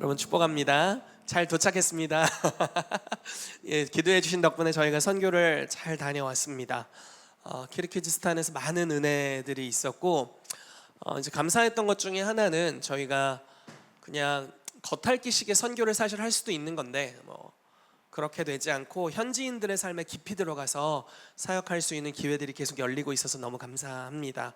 여러분 축복합니다. 잘 도착했습니다. 예, 기도해 주신 덕분에 저희가 선교를 잘 다녀왔습니다. 키르기즈스탄에서 많은 은혜들이 있었고 이제 감사했던 것 중에 하나는 저희가 그냥 겉핥기식의 선교를 사실 할 수도 있는 건데 그렇게 되지 않고 현지인들의 삶에 깊이 들어가서 사역할 수 있는 기회들이 계속 열리고 있어서 너무 감사합니다.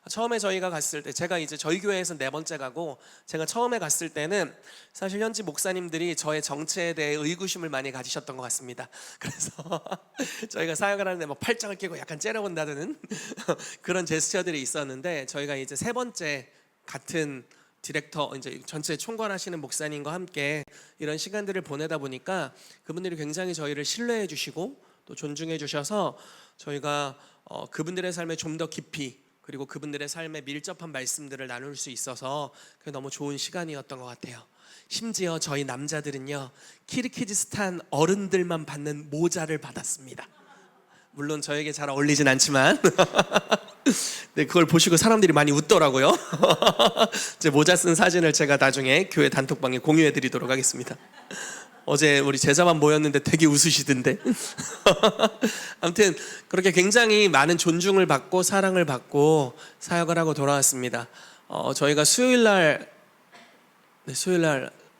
처음에 저희가 갔을 때, 제가 이제 저희 교회에서 4번째 가고, 제가 처음에 갔을 때는 사실 현지 목사님들이 저의 정체에 대해 의구심을 많이 가지셨던 것 같습니다. 그래서 저희가 사역을 하는데 팔짱을 끼고 약간 째려본다는 그런 제스처들이 있었는데, 저희가 이제 3번째 같은 디렉터, 이제 전체 총괄하시는 목사님과 함께 이런 시간들을 보내다 보니까 그분들이 굉장히 저희를 신뢰해 주시고 또 존중해 주셔서 저희가 그분들의 삶에 좀 더 깊이, 그리고 그분들의 삶에 밀접한 말씀들을 나눌 수 있어서 그게 너무 좋은 시간이었던 것 같아요. 심지어 저희 남자들은요, 키르기즈스탄 어른들만 받는 모자를 받았습니다. 물론 저에게 잘 어울리진 않지만 네, 그걸 보시고 사람들이 많이 웃더라고요. 제 모자 쓴 사진을 제가 나중에 교회 단톡방에 공유해 드리도록 하겠습니다. 어제 우리 제자만 모였는데 되게 웃으시던데. 아무튼 그렇게 굉장히 많은 존중을 받고 사랑을 받고 사역을 하고 돌아왔습니다. 저희가 수요일날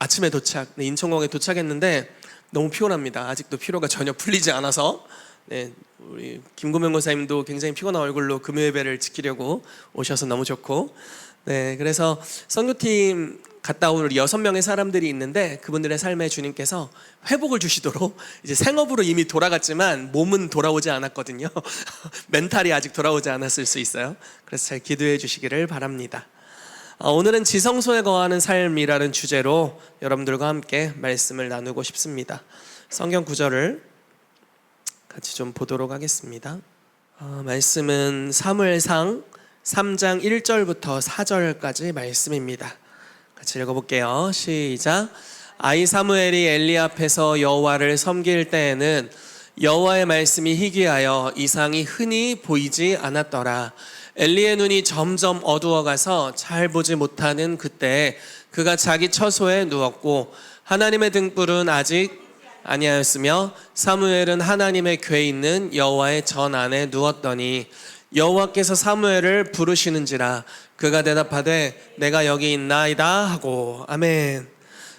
아침에 인천공항에 도착했는데 너무 피곤합니다. 아직도 피로가 전혀 풀리지 않아서. 네, 우리 김구명 권사님도 굉장히 피곤한 얼굴로 금요 예배를 지키려고 오셔서 너무 좋고, 네, 그래서 선교팀 갔다 온 우리 6명의 사람들이 있는데 그분들의 삶에 주님께서 회복을 주시도록 이제 생업으로 이미 돌아갔지만 몸은 돌아오지 않았거든요. 멘탈이 아직 돌아오지 않았을 수 있어요. 그래서 잘 기도해 주시기를 바랍니다. 오늘은 지성소에 거하는 삶이라는 주제로 여러분들과 함께 말씀을 나누고 싶습니다. 성경 구절을 같이 좀 보도록 하겠습니다. 말씀은 사무엘상 3장 1절부터 4절까지 말씀입니다. 같이 읽어볼게요. 시작. 아이 사무엘이 엘리 앞에서 여호와를 섬길 때에는 여호와의 말씀이 희귀하여 이상이 흔히 보이지 않았더라. 엘리의 눈이 점점 어두워가서 잘 보지 못하는 그때 그가 자기 처소에 누웠고 하나님의 등불은 아직 아니하였으며 사무엘은 하나님의 궤에 있는 여호와의 전 안에 누웠더니 여호와께서 사무엘을 부르시는지라 그가 대답하되 내가 여기 있나이다 하고. 아멘.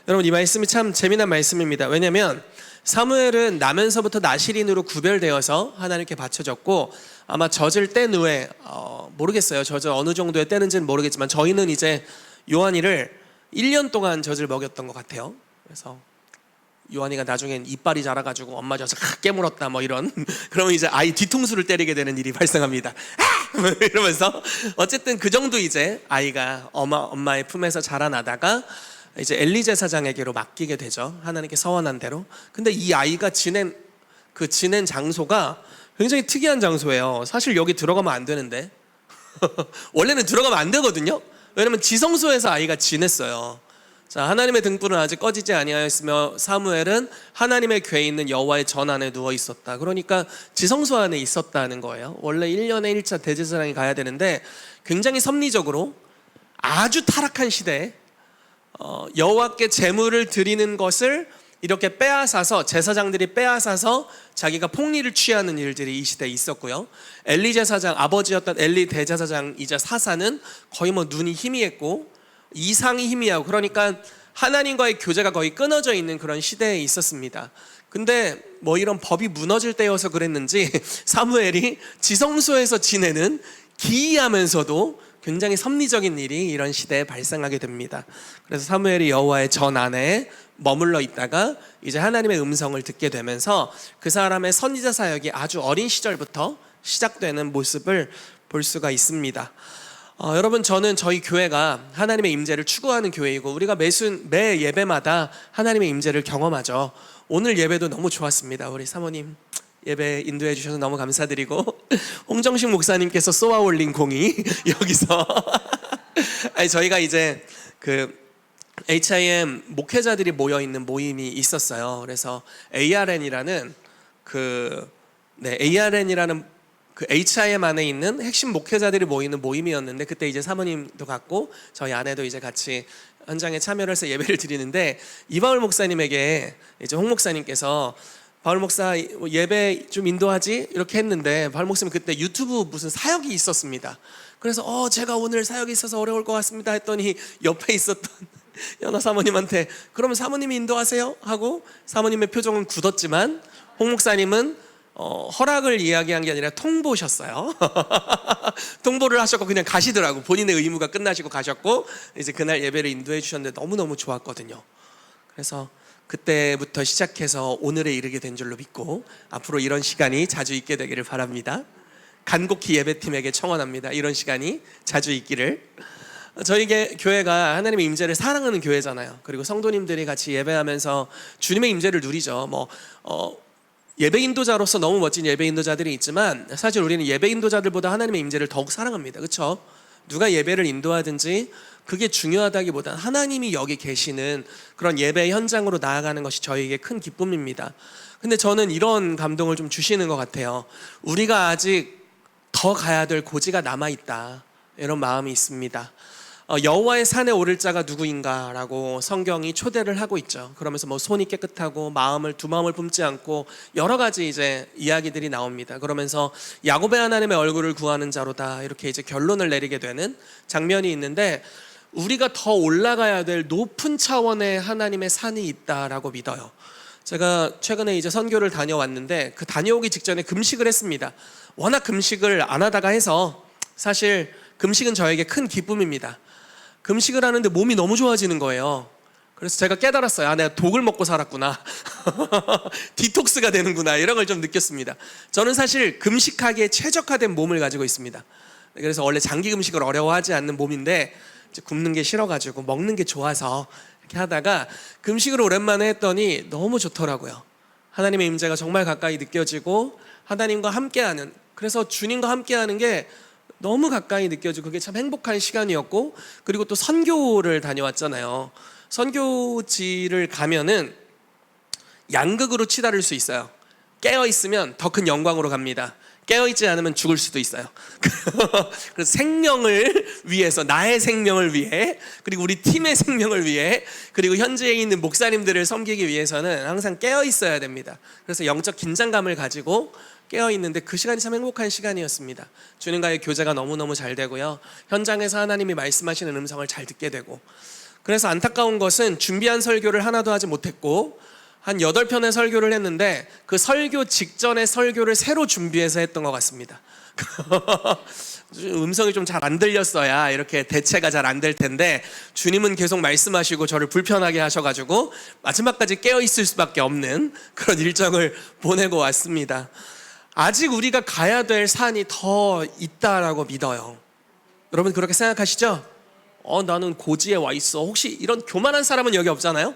여러분, 이 말씀이 참 재미난 말씀입니다. 왜냐하면 사무엘은 나면서부터 나실인으로 구별되어서 하나님께 바쳐졌고, 아마 젖을 뗀 후에 모르겠어요. 젖을 어느 정도에 떼는지는 모르겠지만 저희는 이제 요한이를 1년 동안 젖을 먹였던 것 같아요. 그래서 요한이가 나중엔 이빨이 자라가지고 엄마 젖을 깨물었다 이런 그러면 이제 아이 뒤통수를 때리게 되는 일이 발생합니다. 이러면서 어쨌든 그 정도 이제 아이가 엄마의 품에서 자라나다가 이제 엘리 제사장에게로 맡기게 되죠. 하나님께 서원한 대로. 근데 이 아이가 지낸 장소가 굉장히 특이한 장소예요. 사실 여기 들어가면 안 되는데 원래는 들어가면 안 되거든요. 왜냐면 지성소에서 아이가 지냈어요. 자, 하나님의 등불은 아직 꺼지지 아니하였으며 사무엘은 하나님의 궤에 있는 여호와의 전 안에 누워 있었다. 그러니까 지성소 안에 있었다는 거예요. 원래 1년에 1차 대제사장이 가야 되는데 굉장히 섭리적으로 아주 타락한 시대에 여호와께 제물을 드리는 것을 이렇게 빼앗아서, 제사장들이 빼앗아서 자기가 폭리를 취하는 일들이 이 시대에 있었고요. 엘리 제사장, 아버지였던 엘리 대제사장이자 사사는 거의 눈이 희미했고 이상이 희미하고, 그러니까 하나님과의 교제가 거의 끊어져 있는 그런 시대에 있었습니다. 근데 이런 법이 무너질 때여서 그랬는지 사무엘이 지성소에서 지내는 기이하면서도 굉장히 섭리적인 일이 이런 시대에 발생하게 됩니다. 그래서 사무엘이 여호와의 전 안에 머물러 있다가 이제 하나님의 음성을 듣게 되면서 그 사람의 선지자 사역이 아주 어린 시절부터 시작되는 모습을 볼 수가 있습니다. 여러분, 저는 저희 교회가 하나님의 임재를 추구하는 교회이고 우리가 매 예배마다 하나님의 임재를 경험하죠. 오늘 예배도 너무 좋았습니다. 우리 사모님 예배 인도해 주셔서 너무 감사드리고 홍정식 목사님께서 쏘아 올린 공이 여기서 저희가 이제 그 HIM 목회자들이 모여있는 모임이 있었어요. 그래서 ARN이라는 그 HIM 안에 있는 핵심 목회자들이 모이는 모임이었는데 그때 이제 사모님도 갔고 저희 아내도 이제 같이 현장에 참여를 해서 예배를 드리는데 이바울 목사님에게 이제 홍 목사님께서 바울 목사 예배 좀 인도하지? 이렇게 했는데 바울 목사님 그때 유튜브 무슨 사역이 있었습니다. 그래서 제가 오늘 사역이 있어서 어려울 것 같습니다 했더니 옆에 있었던 연하 사모님한테 그러면 사모님이 인도하세요? 하고 사모님의 표정은 굳었지만 홍 목사님은 허락을 이야기한 게 아니라 통보셨어요. 통보를 하셨고 그냥 가시더라고. 본인의 의무가 끝나시고 가셨고 이제 그날 예배를 인도해 주셨는데 너무너무 좋았거든요. 그래서 그때부터 시작해서 오늘에 이르게 된 줄로 믿고 앞으로 이런 시간이 자주 있게 되기를 바랍니다. 간곡히 예배팀에게 청원합니다. 이런 시간이 자주 있기를. 저희 교회가 하나님의 임재를 사랑하는 교회잖아요. 그리고 성도님들이 같이 예배하면서 주님의 임재를 누리죠. 예배 인도자로서 너무 멋진 예배 인도자들이 있지만 사실 우리는 예배 인도자들보다 하나님의 임재를 더욱 사랑합니다. 그렇죠? 누가 예배를 인도하든지 그게 중요하다기보단 하나님이 여기 계시는 그런 예배 현장으로 나아가는 것이 저에게 큰 기쁨입니다. 근데 저는 이런 감동을 좀 주시는 것 같아요. 우리가 아직 더 가야 될 고지가 남아있다, 이런 마음이 있습니다. 여호와의 산에 오를 자가 누구인가 라고 성경이 초대를 하고 있죠. 그러면서 손이 깨끗하고 두 마음을 품지 않고 여러 가지 이제 이야기들이 나옵니다. 그러면서 야곱의 하나님의 얼굴을 구하는 자로다, 이렇게 이제 결론을 내리게 되는 장면이 있는데 우리가 더 올라가야 될 높은 차원의 하나님의 산이 있다라고 믿어요. 제가 최근에 이제 선교를 다녀왔는데 그 다녀오기 직전에 금식을 했습니다. 워낙 금식을 안 하다가 해서 사실 금식은 저에게 큰 기쁨입니다. 금식을 하는데 몸이 너무 좋아지는 거예요. 그래서 제가 깨달았어요. 내가 독을 먹고 살았구나. 디톡스가 되는구나, 이런 걸 좀 느꼈습니다. 저는 사실 금식하기에 최적화된 몸을 가지고 있습니다. 그래서 원래 장기 금식을 어려워하지 않는 몸인데 굶는 게 싫어가지고 먹는 게 좋아서 이렇게 하다가 금식을 오랜만에 했더니 너무 좋더라고요. 하나님의 임재가 정말 가까이 느껴지고 하나님과 함께하는, 그래서 주님과 함께하는 게 너무 가까이 느껴지고 그게 참 행복한 시간이었고, 그리고 또 선교를 다녀왔잖아요. 선교지를 가면은 양극으로 치달을 수 있어요. 깨어있으면 더 큰 영광으로 갑니다. 깨어있지 않으면 죽을 수도 있어요. 그래서 생명을 위해서, 나의 생명을 위해, 그리고 우리 팀의 생명을 위해, 그리고 현지에 있는 목사님들을 섬기기 위해서는 항상 깨어있어야 됩니다. 그래서 영적 긴장감을 가지고 깨어있는데 그 시간이 참 행복한 시간이었습니다. 주님과의 교제가 너무너무 잘 되고요, 현장에서 하나님이 말씀하시는 음성을 잘 듣게 되고. 그래서 안타까운 것은 준비한 설교를 하나도 하지 못했고 한 8편의 설교를 했는데 그 설교 직전에 설교를 새로 준비해서 했던 것 같습니다. 음성이 좀 잘 안 들렸어야 이렇게 대체가 잘 안 될 텐데 주님은 계속 말씀하시고 저를 불편하게 하셔가지고 마지막까지 깨어있을 수밖에 없는 그런 일정을 보내고 왔습니다. 아직 우리가 가야 될 산이 더 있다라고 믿어요. 여러분 그렇게 생각하시죠? 나는 고지에 와 있어. 혹시 이런 교만한 사람은 여기 없잖아요?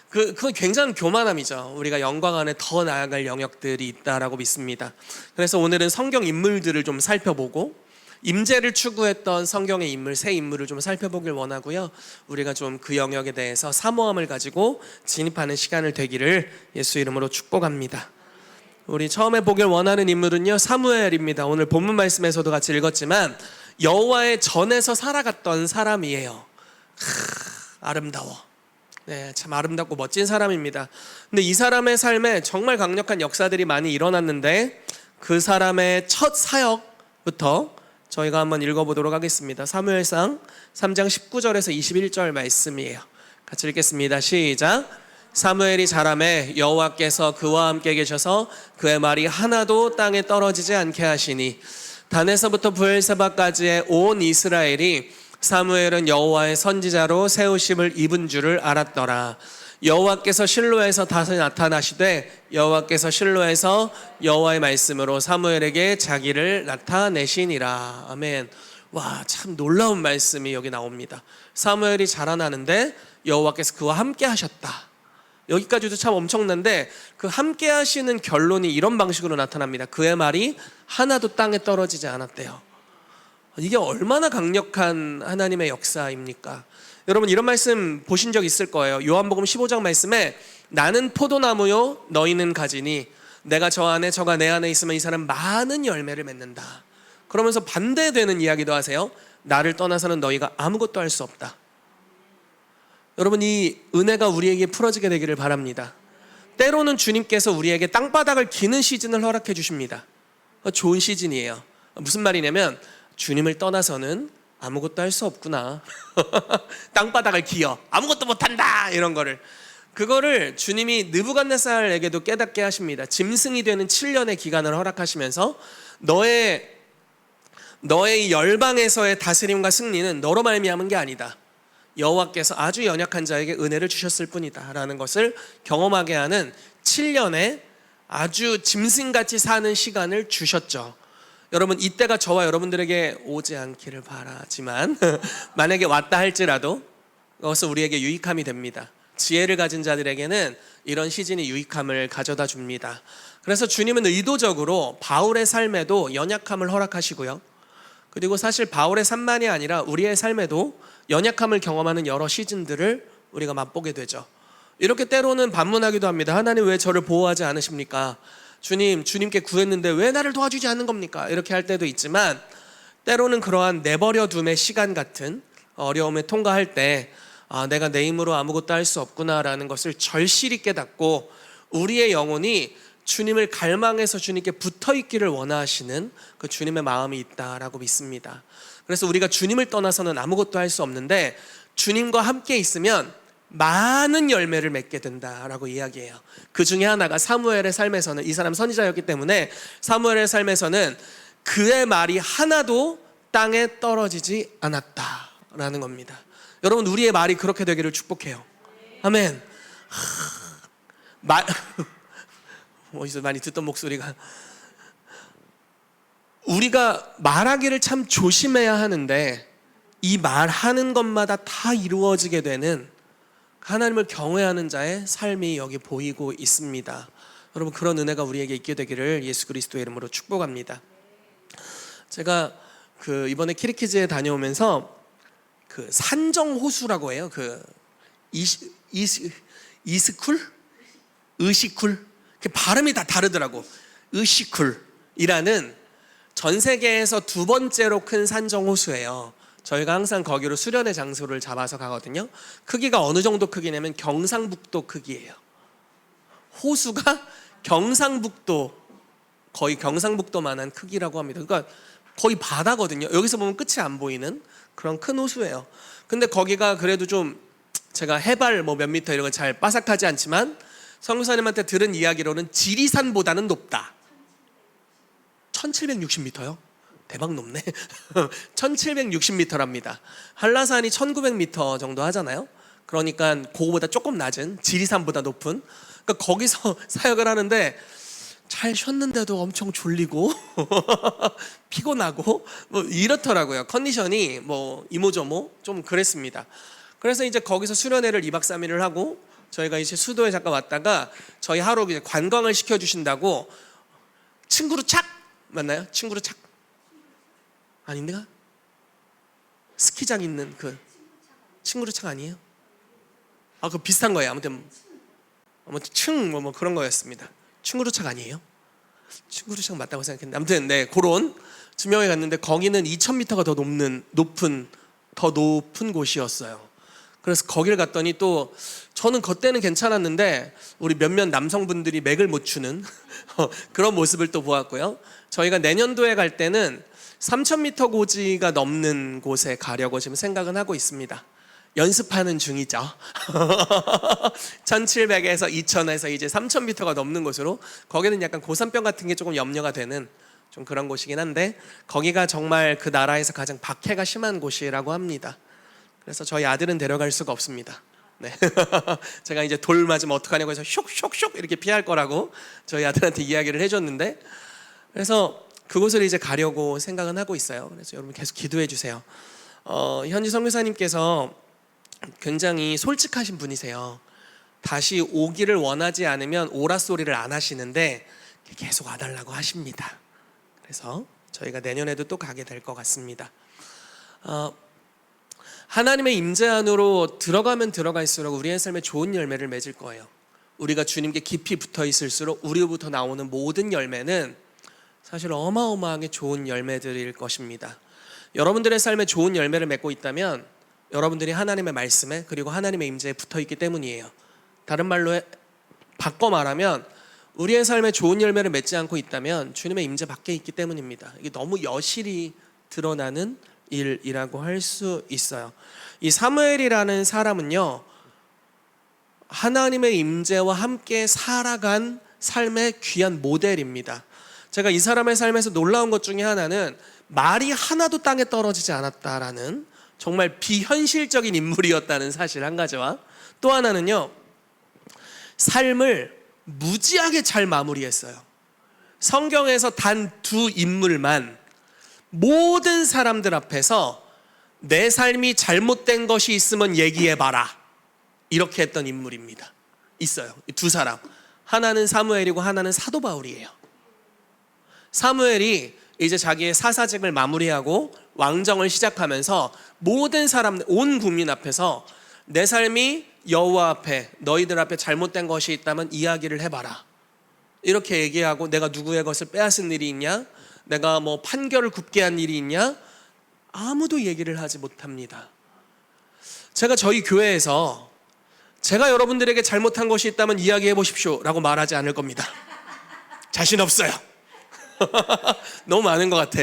그건 굉장한 교만함이죠. 우리가 영광 안에 더 나아갈 영역들이 있다라고 믿습니다. 그래서 오늘은 성경 인물들을 좀 살펴보고 임재를 추구했던 성경의 인물, 새 인물을 좀 살펴보길 원하고요, 우리가 좀 그 영역에 대해서 사모함을 가지고 진입하는 시간을 되기를 예수 이름으로 축복합니다. 우리 처음에 보길 원하는 인물은요, 사무엘입니다. 오늘 본문 말씀에서도 같이 읽었지만 여호와의 전에서 살아갔던 사람이에요. 아름다워. 네, 참 아름답고 멋진 사람입니다. 근데 이 사람의 삶에 정말 강력한 역사들이 많이 일어났는데 그 사람의 첫 사역부터 저희가 한번 읽어보도록 하겠습니다. 사무엘상 3장 19절에서 21절 말씀이에요. 같이 읽겠습니다. 시작. 사무엘이 자라매 여호와께서 그와 함께 계셔서 그의 말이 하나도 땅에 떨어지지 않게 하시니 단에서부터 브엘세바까지의 온 이스라엘이 사무엘은 여호와의 선지자로 세우심을 입은 줄을 알았더라. 여호와께서 실로에서 다시 나타나시되 여호와께서 실로에서 여호와의 말씀으로 사무엘에게 자기를 나타내시니라. 아멘. 와, 참 놀라운 말씀이 여기 나옵니다. 사무엘이 자라나는데 여호와께서 그와 함께 하셨다. 여기까지도 참 엄청난데 그 함께 하시는 결론이 이런 방식으로 나타납니다. 그의 말이 하나도 땅에 떨어지지 않았대요. 이게 얼마나 강력한 하나님의 역사입니까? 여러분 이런 말씀 보신 적 있을 거예요. 요한복음 15장 말씀에 나는 포도나무요 너희는 가지니 내가 저 안에 저가 내 안에 있으면 이 사람 많은 열매를 맺는다. 그러면서 반대되는 이야기도 하세요. 나를 떠나서는 너희가 아무것도 할 수 없다. 여러분, 이 은혜가 우리에게 풀어지게 되기를 바랍니다. 때로는 주님께서 우리에게 땅바닥을 기는 시즌을 허락해 주십니다. 좋은 시즌이에요. 무슨 말이냐면 주님을 떠나서는 아무것도 할 수 없구나. 땅바닥을 기어 아무것도 못한다, 이런 거를. 그거를 주님이 느부갓네살에게도 깨닫게 하십니다. 짐승이 되는 7년의 기간을 허락하시면서 너의 이 열방에서의 다스림과 승리는 너로 말미암은 게 아니다. 여호와께서 아주 연약한 자에게 은혜를 주셨을 뿐이다 라는 것을 경험하게 하는 7년의 아주 짐승같이 사는 시간을 주셨죠. 여러분, 이때가 저와 여러분들에게 오지 않기를 바라지만 만약에 왔다 할지라도 그것은 우리에게 유익함이 됩니다. 지혜를 가진 자들에게는 이런 시즌이 유익함을 가져다 줍니다. 그래서 주님은 의도적으로 바울의 삶에도 연약함을 허락하시고요, 그리고 사실 바울의 삶만이 아니라 우리의 삶에도 연약함을 경험하는 여러 시즌들을 우리가 맛보게 되죠. 이렇게 때로는 반문하기도 합니다. 하나님, 왜 저를 보호하지 않으십니까? 주님께 구했는데 왜 나를 도와주지 않는 겁니까? 이렇게 할 때도 있지만, 때로는 그러한 내버려둠의 시간 같은 어려움을 통과할 때 내가 내 힘으로 아무것도 할 수 없구나라는 것을 절실히 깨닫고 우리의 영혼이 주님을 갈망해서 주님께 붙어있기를 원하시는 그 주님의 마음이 있다라고 믿습니다. 그래서 우리가 주님을 떠나서는 아무것도 할 수 없는데 주님과 함께 있으면 많은 열매를 맺게 된다라고 이야기해요. 그 중에 하나가 사무엘의 삶에서는, 이 사람 선지자였기 때문에 사무엘의 삶에서는 그의 말이 하나도 땅에 떨어지지 않았다라는 겁니다. 여러분, 우리의 말이 그렇게 되기를 축복해요. 아멘. 어디서 많이 듣던 목소리가, 우리가 말하기를 참 조심해야 하는데 이 말하는 것마다 다 이루어지게 되는 하나님을 경외하는 자의 삶이 여기 보이고 있습니다. 여러분, 그런 은혜가 우리에게 있게 되기를 예수 그리스도의 이름으로 축복합니다. 제가 이번에 키리키즈에 다녀오면서 산정호수라고 해요. 의시쿨? 발음이 다 다르더라고. 의시쿨이라는 전 세계에서 두 번째로 큰 산정호수예요. 저희가 항상 거기로 수련의 장소를 잡아서 가거든요. 크기가 어느 정도 크기냐면 경상북도 크기예요. 호수가 거의 경상북도만한 크기라고 합니다. 그러니까 거의 바다거든요. 여기서 보면 끝이 안 보이는 그런 큰 호수예요. 근데 거기가 그래도 좀, 제가 해발 몇 미터 이런 거 잘 빠삭하지 않지만 선교사님한테 들은 이야기로는 지리산보다는 높다. 1760m요? 대박 높네. 1760m랍니다. 한라산이 1900m 정도 하잖아요. 그러니까 그거보다 조금 낮은, 지리산보다 높은, 그러니까 거기서 사역을 하는데 잘 쉬었는데도 엄청 졸리고 피곤하고 이렇더라고요. 컨디션이 이모저모 좀 그랬습니다. 그래서 이제 거기서 수련회를 2박 3일을 하고 저희가 이제 수도에 잠깐 왔다가 저희 하루 이제 관광을 시켜주신다고 칭구루착 맞나요? 칭구루착 아닌데가? 스키장 있는 칭구루착 아니에요? 그거 비슷한 거예요. 아무튼 그런 거였습니다. 칭구루착 아니에요? 칭구루착 맞다고 생각했는데, 아무튼 네, 그런 지명에 갔는데 거기는 2000m가 더 높은 곳이었어요. 그래서 거기를 갔더니 또 저는 그때는 괜찮았는데 우리 몇몇 남성분들이 맥을 못 추는 그런 모습을 또 보았고요. 저희가 내년도에 갈 때는 3000m 고지가 넘는 곳에 가려고 지금 생각은 하고 있습니다. 연습하는 중이죠. 1700에서 2000에서 이제 3000m가 넘는 곳으로, 거기는 약간 고산병 같은 게 조금 염려가 되는 좀 그런 곳이긴 한데, 거기가 정말 그 나라에서 가장 박해가 심한 곳이라고 합니다. 그래서 저희 아들은 데려갈 수가 없습니다. 네. 제가 이제 돌 맞으면 어떡하냐고 해서 슉슉슉 이렇게 피할 거라고 저희 아들한테 이야기를 해줬는데, 그래서 그곳을 이제 가려고 생각은 하고 있어요. 그래서 여러분 계속 기도해 주세요. 현지 선교사님께서 굉장히 솔직하신 분이세요. 다시 오기를 원하지 않으면 오라 소리를 안 하시는데 계속 와달라고 하십니다. 그래서 저희가 내년에도 또 가게 될 것 같습니다. 하나님의 임재 안으로 들어가면 들어갈수록 우리의 삶에 좋은 열매를 맺을 거예요. 우리가 주님께 깊이 붙어 있을수록 우리로부터 나오는 모든 열매는 사실 어마어마하게 좋은 열매들일 것입니다. 여러분들의 삶에 좋은 열매를 맺고 있다면 여러분들이 하나님의 말씀에 그리고 하나님의 임재에 붙어있기 때문이에요. 다른 말로 바꿔 말하면 우리의 삶에 좋은 열매를 맺지 않고 있다면 주님의 임재 밖에 있기 때문입니다. 이게 너무 여실히 드러나는 일이라고 할 수 있어요. 이 사무엘이라는 사람은요, 하나님의 임재와 함께 살아간 삶의 귀한 모델입니다. 제가 이 사람의 삶에서 놀라운 것 중에 하나는 말이 하나도 땅에 떨어지지 않았다라는 정말 비현실적인 인물이었다는 사실 한 가지와, 또 하나는요, 삶을 무지하게 잘 마무리했어요. 성경에서 단 두 인물만 모든 사람들 앞에서 내 삶이 잘못된 것이 있으면 얘기해봐라, 이렇게 했던 인물입니다. 있어요. 이 두 사람. 하나는 사무엘이고 하나는 사도 바울이에요. 사무엘이 이제 자기의 사사직을 마무리하고 왕정을 시작하면서 모든 사람, 온 국민 앞에서 내 삶이 여호와 앞에, 너희들 앞에 잘못된 것이 있다면 이야기를 해봐라, 이렇게 얘기하고, 내가 누구의 것을 빼앗은 일이 있냐, 내가 뭐 판결을 굽게 한 일이 있냐, 아무도 얘기를 하지 못합니다. 제가 저희 교회에서 제가 여러분들에게 잘못한 것이 있다면 이야기해 보십시오 라고 말하지 않을 겁니다. 자신 없어요. 너무 많은 것 같아.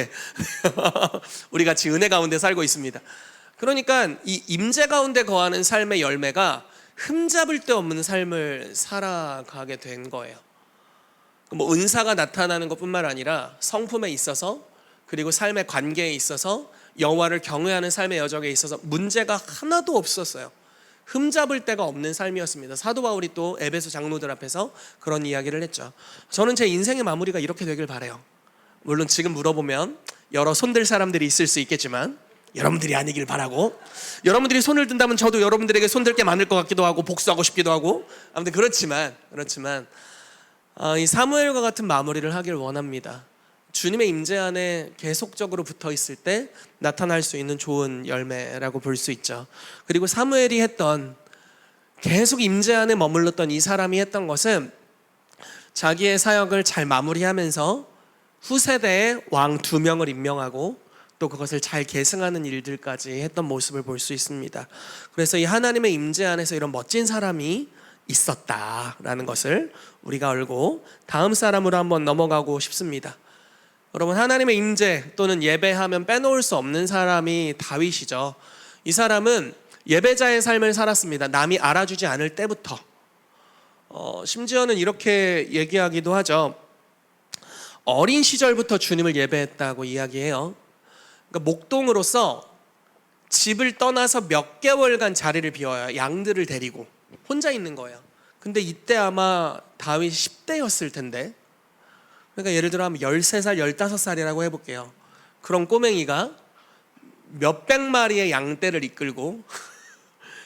우리 같이 은혜 가운데 살고 있습니다. 그러니까 이 임재 가운데 거하는 삶의 열매가 흠잡을 데 없는 삶을 살아가게 된 거예요. 뭐 은사가 나타나는 것뿐만 아니라 성품에 있어서, 그리고 삶의 관계에 있어서, 여호와를 경외하는 삶의 여정에 있어서 문제가 하나도 없었어요. 흠잡을 데가 없는 삶이었습니다. 사도 바울이 또 에베소 장로들 앞에서 그런 이야기를 했죠. 저는 제 인생의 마무리가 이렇게 되길 바라요. 물론 지금 물어보면 여러 손들 사람들이 있을 수 있겠지만 여러분들이 아니길 바라고, 여러분들이 손을 든다면 저도 여러분들에게 손들 게 많을 것 같기도 하고 복수하고 싶기도 하고, 아무튼 그렇지만 이 사무엘과 같은 마무리를 하길 원합니다. 주님의 임재 안에 계속적으로 붙어 있을 때 나타날 수 있는 좋은 열매라고 볼 수 있죠. 그리고 사무엘이 했던, 계속 임재 안에 머물렀던 이 사람이 했던 것은 자기의 사역을 잘 마무리하면서 후세대에 왕 2명을 임명하고 또 그것을 잘 계승하는 일들까지 했던 모습을 볼 수 있습니다. 그래서 이 하나님의 임재 안에서 이런 멋진 사람이 있었다라는 것을 우리가 알고 다음 사람으로 한번 넘어가고 싶습니다. 여러분, 하나님의 임재 또는 예배하면 빼놓을 수 없는 사람이 다윗이죠. 이 사람은 예배자의 삶을 살았습니다. 남이 알아주지 않을 때부터. 심지어는 이렇게 얘기하기도 하죠. 어린 시절부터 주님을 예배했다고 이야기해요. 그러니까 목동으로서 집을 떠나서 몇 개월간 자리를 비워요. 양들을 데리고 혼자 있는 거예요. 근데 이때 아마 다윗이 10대였을 텐데, 그러니까 예를 들어 하면 13살, 15살이라고 해볼게요. 그런 꼬맹이가 몇백 마리의 양떼를 이끌고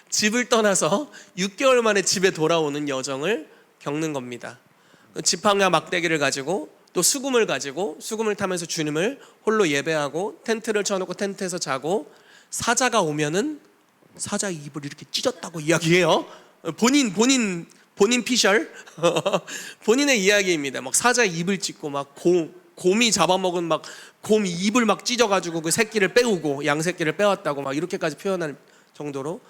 집을 떠나서 6개월 만에 집에 돌아오는 여정을 겪는 겁니다. 지팡이와 막대기를 가지고 또 수금을 가지고 수금을 타면서 주님을 홀로 예배하고 텐트를 쳐놓고 텐트에서 자고, 사자가 오면은 사자 입을 이렇게 찢었다고 이야기해요. 본인 피셜 본인의 이야기입니다. 막 사자 입을 찢고 막 곰이 잡아먹은 막 곰 입을 막 찢어가지고 그 새끼를 빼오고 양 새끼를 빼왔다고 막 이렇게까지 표현할 정도로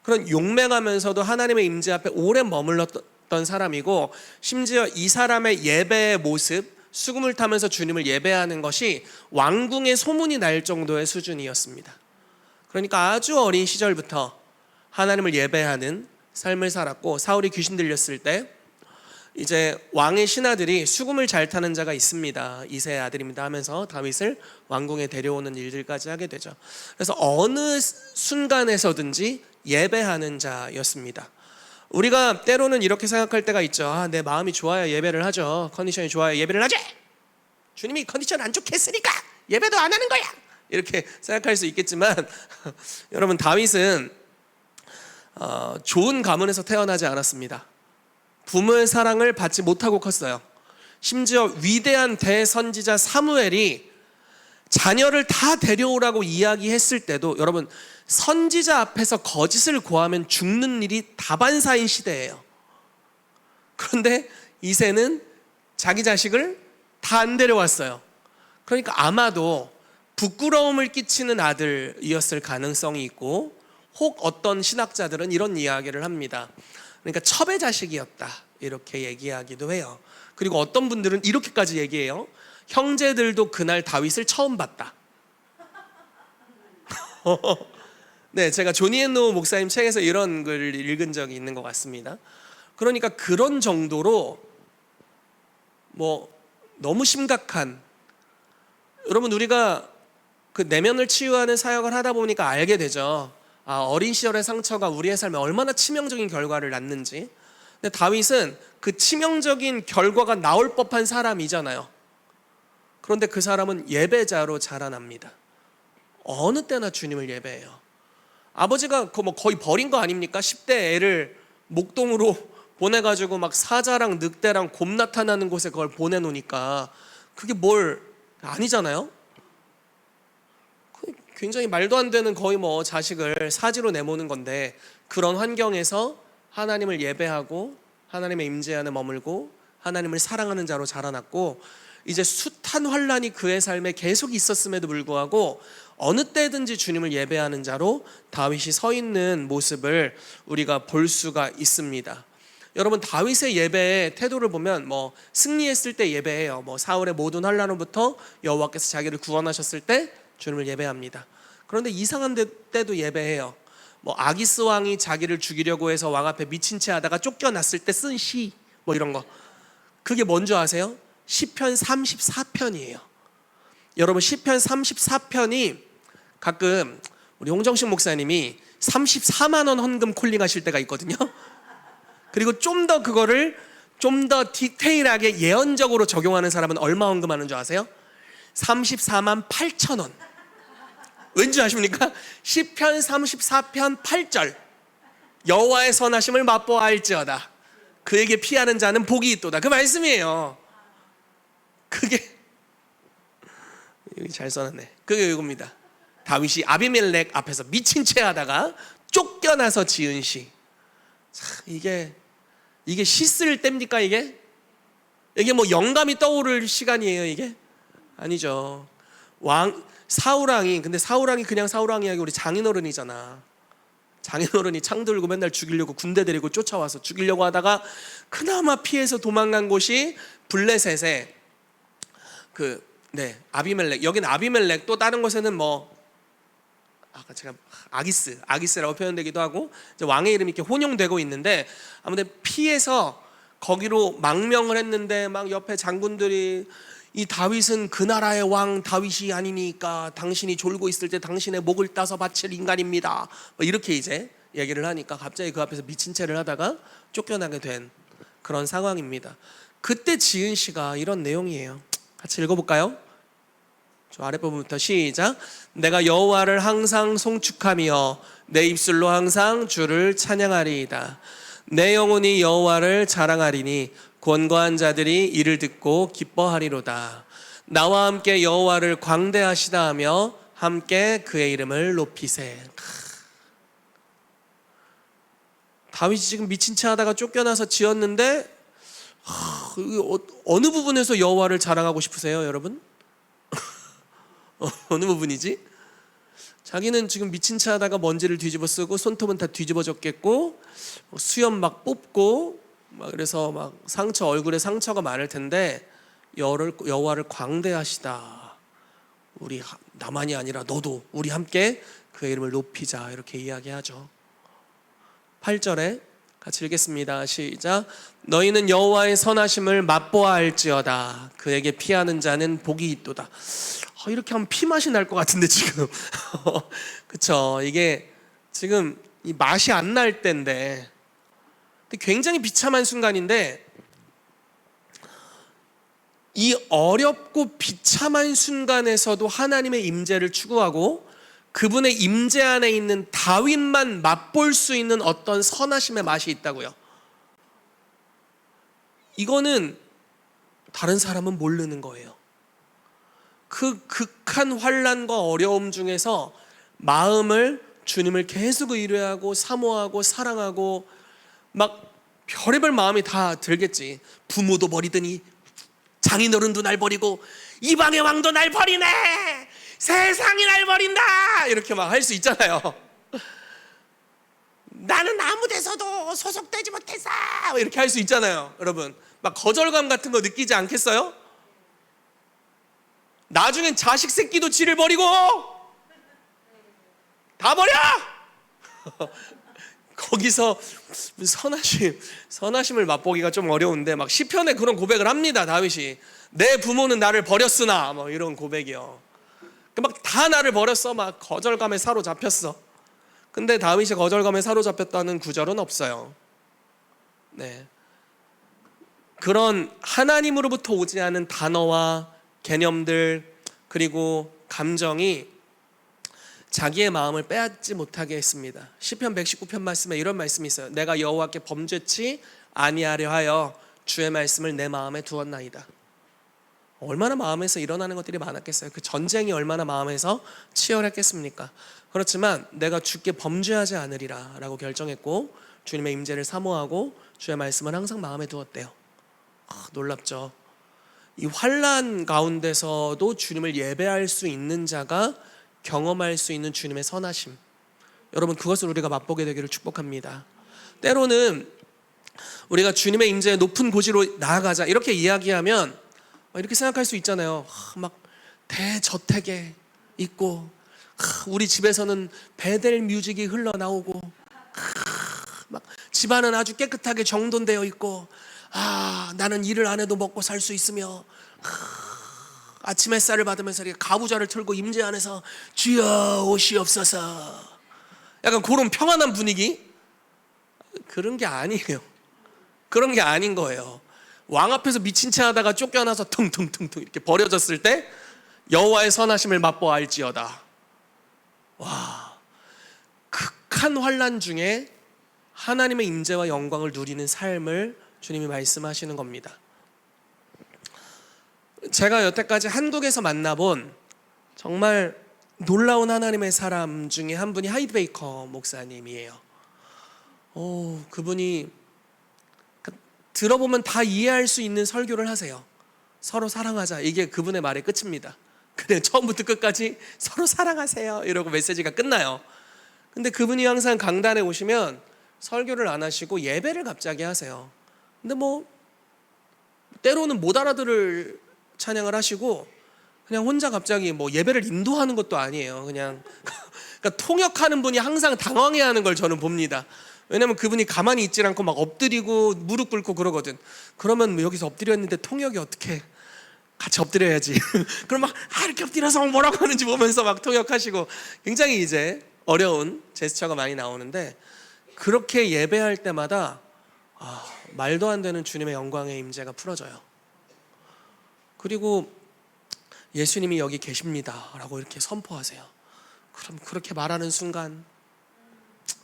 그런 용맹하면서도 하나님의 임재 앞에 오래 머물렀던 사람이고, 심지어 이 사람의 예배의 모습, 수금을 타면서 주님을 예배하는 것이 왕궁의 소문이 날 정도의 수준이었습니다. 그러니까 아주 어린 시절부터 하나님을 예배하는 삶을 살았고, 사울이 귀신 들렸을 때 이제 왕의 신하들이 수금을 잘 타는 자가 있습니다, 이새의 아들입니다 하면서 다윗을 왕궁에 데려오는 일들까지 하게 되죠. 그래서 어느 순간에서든지 예배하는 자였습니다. 우리가 때로는 이렇게 생각할 때가 있죠. 내 마음이 좋아야 예배를 하죠. 컨디션이 좋아야 예배를 하지. 주님이 컨디션 안 좋게 했으니까 예배도 안 하는 거야, 이렇게 생각할 수 있겠지만 여러분, 다윗은 좋은 가문에서 태어나지 않았습니다. 부모의 사랑을 받지 못하고 컸어요. 심지어 위대한 대선지자 사무엘이 자녀를 다 데려오라고 이야기했을 때도, 여러분, 선지자 앞에서 거짓을 고하면 죽는 일이 다반사인 시대예요. 그런데 이새는 자기 자식을 다 안 데려왔어요. 그러니까 아마도 부끄러움을 끼치는 아들이었을 가능성이 있고, 혹 어떤 신학자들은 이런 이야기를 합니다. 그러니까 첩의 자식이었다 이렇게 얘기하기도 해요. 그리고 어떤 분들은 이렇게까지 얘기해요. 형제들도 그날 다윗을 처음 봤다. 네, 제가 조니 앤노 목사님 책에서 이런 글을 읽은 적이 있는 것 같습니다. 그러니까 그런 정도로 뭐 너무 심각한, 여러분 우리가 그 내면을 치유하는 사역을 하다 보니까 알게 되죠. 어린 시절의 상처가 우리의 삶에 얼마나 치명적인 결과를 낳는지. 근데 다윗은 그 치명적인 결과가 나올 법한 사람이잖아요. 그런데 그 사람은 예배자로 자라납니다. 어느 때나 주님을 예배해요. 아버지가 거의 버린 거 아닙니까? 10대 애를 목동으로 보내가지고 막 사자랑 늑대랑 곰 나타나는 곳에 그걸 보내놓으니까 그게 뭘 아니잖아요. 굉장히 말도 안 되는, 거의 자식을 사지로 내모는 건데, 그런 환경에서 하나님을 예배하고 하나님의 임재 안에 머물고 하나님을 사랑하는 자로 자라났고, 이제 숱한 환란이 그의 삶에 계속 있었음에도 불구하고 어느 때든지 주님을 예배하는 자로 다윗이 서 있는 모습을 우리가 볼 수가 있습니다. 여러분, 다윗의 예배의 태도를 보면 승리했을 때 예배해요. 사울의 모든 환란으로부터 여호와께서 자기를 구원하셨을 때 주님을 예배합니다. 그런데 이상한 때도 예배해요. 아기스 왕이 자기를 죽이려고 해서 왕 앞에 미친 채 하다가 쫓겨났을 때 쓴 시 이런 거, 그게 뭔지 아세요? 시편 34편이에요. 여러분, 시편 34편이 가끔 우리 홍정식 목사님이 34만 원 헌금 콜링하실 때가 있거든요. 그리고 좀 더 그거를 좀 더 디테일하게 예언적으로 적용하는 사람은 얼마 헌금하는 줄 아세요? 34만 8천 원. 왠지 아십니까? 시편 34편 8절, 여호와의 선하심을 맛보아할지어다 그에게 피하는 자는 복이 있도다, 그 말씀이에요. 그게 여기 잘 써놨네. 그게 이겁니다. 다윗이 아비멜렉 앞에서 미친 채 하다가 쫓겨나서 지은 시. 이게 시 쓸 때입니까? 이게 영감이 떠오를 시간이에요 이게? 아니죠. 사울왕이, 근데 사울왕이 그냥 사울왕이 아니고 우리 장인어른이잖아. 장인어른이 창 들고 맨날 죽이려고 군대 데리고 쫓아와서 죽이려고 하다가 그나마 피해서 도망간 곳이 블레셋에 아비멜렉. 여기는 아비멜렉, 또 다른 곳에는 아까 제가 아기스라고 표현되기도 하고, 이제 왕의 이름이 이렇게 혼용되고 있는데, 아무튼 피해서 거기로 망명을 했는데 막 옆에 장군들이 이 다윗은 그 나라의 왕 다윗이 아니니까 당신이 졸고 있을 때 당신의 목을 따서 바칠 인간입니다, 이렇게 이제 얘기를 하니까 갑자기 그 앞에서 미친 채를 하다가 쫓겨나게 된 그런 상황입니다. 그때 지은 시가 이런 내용이에요. 같이 읽어볼까요? 저 아랫부분부터 시작. 내가 여호와를 항상 송축하며 내 입술로 항상 주를 찬양하리이다. 내 영혼이 여호와를 자랑하리니 권고한 자들이 이를 듣고 기뻐하리로다. 나와 함께 여호와를 광대하시다 하며 함께 그의 이름을 높이세. 다윗이 지금 미친 채 하다가 쫓겨나서 지었는데 어느 부분에서 여호와를 자랑하고 싶으세요, 여러분? 어느 부분이지? 자기는 지금 미친 채 하다가 먼지를 뒤집어 쓰고 손톱은 다 뒤집어졌겠고 수염 막 뽑고 그래서 얼굴에 상처가 많을 텐데 여호와를 광대하시다. 우리 나만이 아니라 너도 우리 함께 그의 이름을 높이자, 이렇게 이야기하죠. 8절에 같이 읽겠습니다. 시작. 너희는 여호와의 선하심을 맛보아할지어다. 그에게 피하는 자는 복이 있도다. 이렇게 하면 피맛이 날 것 같은데 지금 그쵸? 이게 지금 이 맛이 안 날 때인데, 굉장히 비참한 순간인데, 이 어렵고 비참한 순간에서도 하나님의 임재를 추구하고 그분의 임재 안에 있는 다윗만 맛볼 수 있는 어떤 선하심의 맛이 있다고요. 이거는 다른 사람은 모르는 거예요. 그 극한 환난과 어려움 중에서 마음을 주님을 계속 의뢰하고 사모하고 사랑하고 별의별 마음이 다 들겠지. 부모도 버리더니 장인어른도 날 버리고 이방의 왕도 날 버리네, 세상이 날 버린다, 이렇게 할 수 있잖아요. 나는 아무 데서도 소속되지 못했어 이렇게 할 수 있잖아요. 여러분 막 거절감 같은 거 느끼지 않겠어요? 나중엔 자식 새끼도 지를 버리고 다 버려! 거기서 선하심을 맛보기가 좀 어려운데 막 시편에 그런 고백을 합니다. 다윗이 내 부모는 나를 버렸으나 뭐 이런 고백이요. 막 다 나를 버렸어. 막 거절감에 사로잡혔어. 근데 다윗이 거절감에 사로잡혔다는 구절은 없어요. 네. 그런 하나님으로부터 오지 않은 단어와 개념들 그리고 감정이 자기의 마음을 빼앗지 못하게 했습니다. 시편 119편 말씀에 이런 말씀이 있어요. 내가 여호와께 범죄치 아니하려 하여 주의 말씀을 내 마음에 두었나이다. 얼마나 마음에서 일어나는 것들이 많았겠어요. 그 전쟁이 얼마나 마음에서 치열했겠습니까? 그렇지만 내가 주께 범죄하지 않으리라 라고 결정했고 주님의 임재를 사모하고 주의 말씀을 항상 마음에 두었대요. 놀랍죠. 이 환난 가운데서도 주님을 예배할 수 있는 자가 경험할 수 있는 주님의 선하심, 여러분 그것을 우리가 맛보게 되기를 축복합니다. 때로는 우리가 주님의 임재의 높은 고지로 나아가자 이렇게 이야기하면 이렇게 생각할 수 있잖아요. 막 대저택에 있고 우리 집에서는 베델 뮤직이 흘러나오고 막 집안은 아주 깨끗하게 정돈되어 있고 나는 일을 안 해도 먹고 살 수 있으며 아침 햇살을 받으면서 가부좌를 틀고 임재 안에서 주여 오시옵소서 약간 그런 평안한 분위기. 그런 게 아니에요. 그런 게 아닌 거예요. 왕 앞에서 미친 채 하다가 쫓겨나서 퉁퉁퉁퉁 이렇게 버려졌을 때 여호와의 선하심을 맛보아 알지어다. 와, 극한 환난 중에 하나님의 임재와 영광을 누리는 삶을 주님이 말씀하시는 겁니다. 제가 여태까지 한국에서 만나본 정말 놀라운 하나님의 사람 중에 한 분이 하이드 베이커 목사님이에요. 그분이 들어보면 다 이해할 수 있는 설교를 하세요. 서로 사랑하자, 이게 그분의 말의 끝입니다. 그냥 처음부터 끝까지 서로 사랑하세요 이러고 메시지가 끝나요. 근데 그분이 항상 강단에 오시면 설교를 안 하시고 예배를 갑자기 하세요. 근데 뭐 때로는 못 알아들을 찬양을 하시고 그냥 혼자 갑자기 뭐 예배를 인도하는 것도 아니에요. 그냥 그러니까 통역하는 분이 항상 당황해하는 걸 저는 봅니다. 왜냐면 그분이 가만히 있질 않고 막 엎드리고 무릎 꿇고 그러거든. 그러면 여기서 엎드렸는데 통역이 어떻게 같이 엎드려야지. 그럼 막 이렇게 엎드려서 뭐라고 하는지 보면서 막 통역하시고 굉장히 이제 어려운 제스처가 많이 나오는데 그렇게 예배할 때마다 말도 안 되는 주님의 영광의 임재가 풀어져요. 그리고 예수님이 여기 계십니다 라고 이렇게 선포하세요. 그럼 그렇게 말하는 순간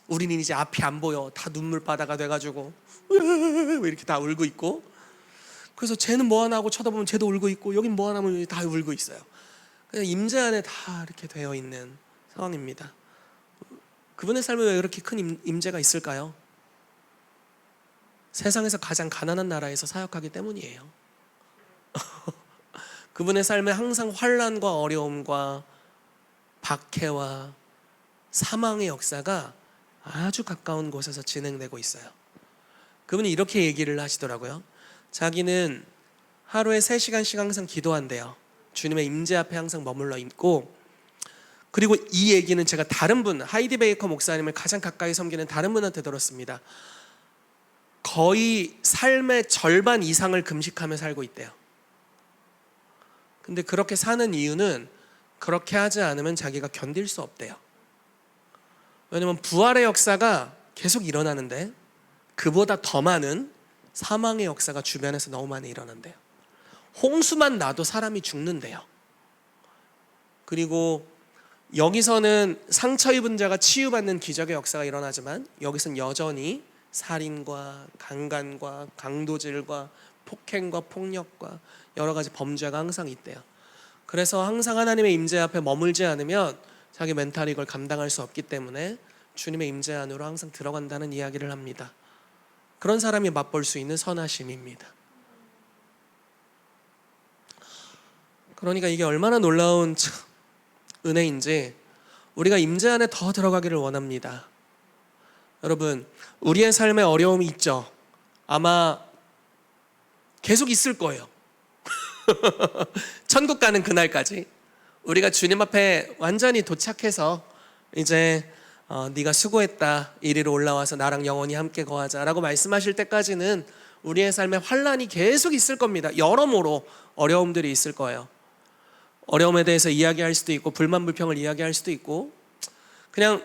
우리는 이제 앞이 안 보여. 다 눈물바다가 돼가지고 이렇게 다 울고 있고, 그래서 쟤는 뭐 하나 하고 쳐다보면 쟤도 울고 있고 여긴 뭐 하나 하면 다 울고 있어요. 그냥 임재 안에 다 이렇게 되어 있는 상황입니다. 그분의 삶에 왜 그렇게 큰 임재가 있을까요? 세상에서 가장 가난한 나라에서 사역하기 때문이에요. 그분의 삶에 항상 환난과 어려움과 박해와 사망의 역사가 아주 가까운 곳에서 진행되고 있어요. 그분이 이렇게 얘기를 하시더라고요. 자기는 하루에 3시간씩 항상 기도한대요. 주님의 임재 앞에 항상 머물러 있고, 그리고 이 얘기는 제가 다른 분, 하이디 베이커 목사님을 가장 가까이 섬기는 다른 분한테 들었습니다. 거의 삶의 절반 이상을 금식하며 살고 있대요. 근데 그렇게 사는 이유는 그렇게 하지 않으면 자기가 견딜 수 없대요. 왜냐면 부활의 역사가 계속 일어나는데 그보다 더 많은 사망의 역사가 주변에서 너무 많이 일어난대요. 홍수만 나도 사람이 죽는데요. 그리고 여기서는 상처 입은 자가 치유받는 기적의 역사가 일어나지만 여기서는 여전히 살인과 강간과 강도질과 폭행과 폭력과 여러 가지 범죄가 항상 있대요. 그래서 항상 하나님의 임재 앞에 머물지 않으면 자기 멘탈이 이걸 감당할 수 없기 때문에 주님의 임재 안으로 항상 들어간다는 이야기를 합니다. 그런 사람이 맛볼 수 있는 선하심입니다. 그러니까 이게 얼마나 놀라운 은혜인지 우리가 임재 안에 더 들어가기를 원합니다. 여러분, 우리의 삶에 어려움이 있죠. 아마 계속 있을 거예요. 천국 가는 그날까지 우리가 주님 앞에 완전히 도착해서 이제 네가 수고했다, 이리로 올라와서 나랑 영원히 함께 거하자라고 말씀하실 때까지는 우리의 삶에 환난이 계속 있을 겁니다. 여러모로 어려움들이 있을 거예요. 어려움에 대해서 이야기할 수도 있고, 불만 불평을 이야기할 수도 있고, 그냥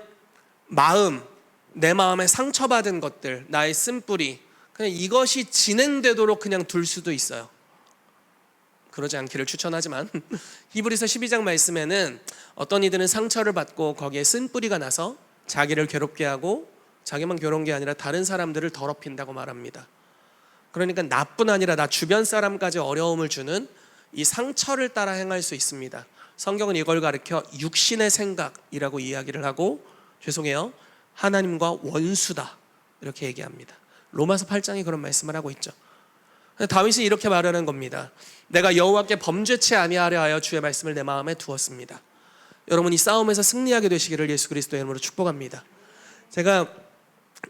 내 마음에 상처받은 것들, 나의 쓴뿌리, 그냥 이것이 진행되도록 그냥 둘 수도 있어요. 그러지 않기를 추천하지만 히브리서 12장 말씀에는 어떤 이들은 상처를 받고 거기에 쓴뿌리가 나서 자기를 괴롭게 하고, 자기만 괴로운 게 아니라 다른 사람들을 더럽힌다고 말합니다. 그러니까 나뿐 아니라 나 주변 사람까지 어려움을 주는 이 상처를 따라 행할 수 있습니다. 성경은 이걸 가리켜 육신의 생각이라고 이야기를 하고, 하나님과 원수다 이렇게 얘기합니다. 로마서 8장이 그런 말씀을 하고 있죠. 다윗이 이렇게 말하는 겁니다. 내가 여호와께 범죄치 아니하려 하여 주의 말씀을 내 마음에 두었습니다. 여러분, 이 싸움에서 승리하게 되시기를 예수 그리스도의 이름으로 축복합니다. 제가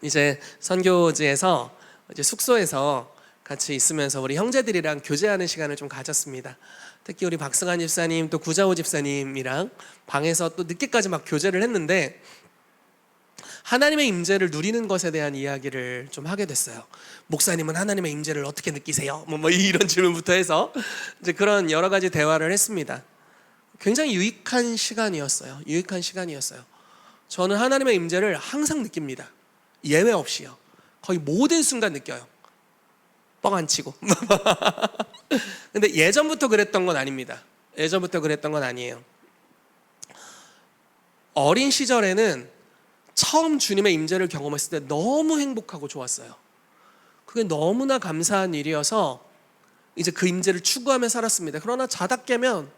이제 선교지에서 이제 숙소에서 같이 있으면서 우리 형제들이랑 교제하는 시간을 좀 가졌습니다. 특히 우리 박승환 집사님, 또 구자호 집사님이랑 방에서 또 늦게까지 막 교제를 했는데, 하나님의 임재를 누리는 것에 대한 이야기를 좀 하게 됐어요. 목사님은 하나님의 임재를 어떻게 느끼세요? 뭐 이런 질문부터 해서 이제 그런 여러 가지 대화를 했습니다. 굉장히 유익한 시간이었어요. 저는 하나님의 임재를 항상 느낍니다. 예외 없이요. 거의 모든 순간 느껴요. 뻥 안 치고. 근데 예전부터 그랬던 건 아닙니다. 어린 시절에는 처음 주님의 임재를 경험했을 때 너무 행복하고 좋았어요. 그게 너무나 감사한 일이어서 이제 그 임재를 추구하며 살았습니다. 그러나 자다 깨면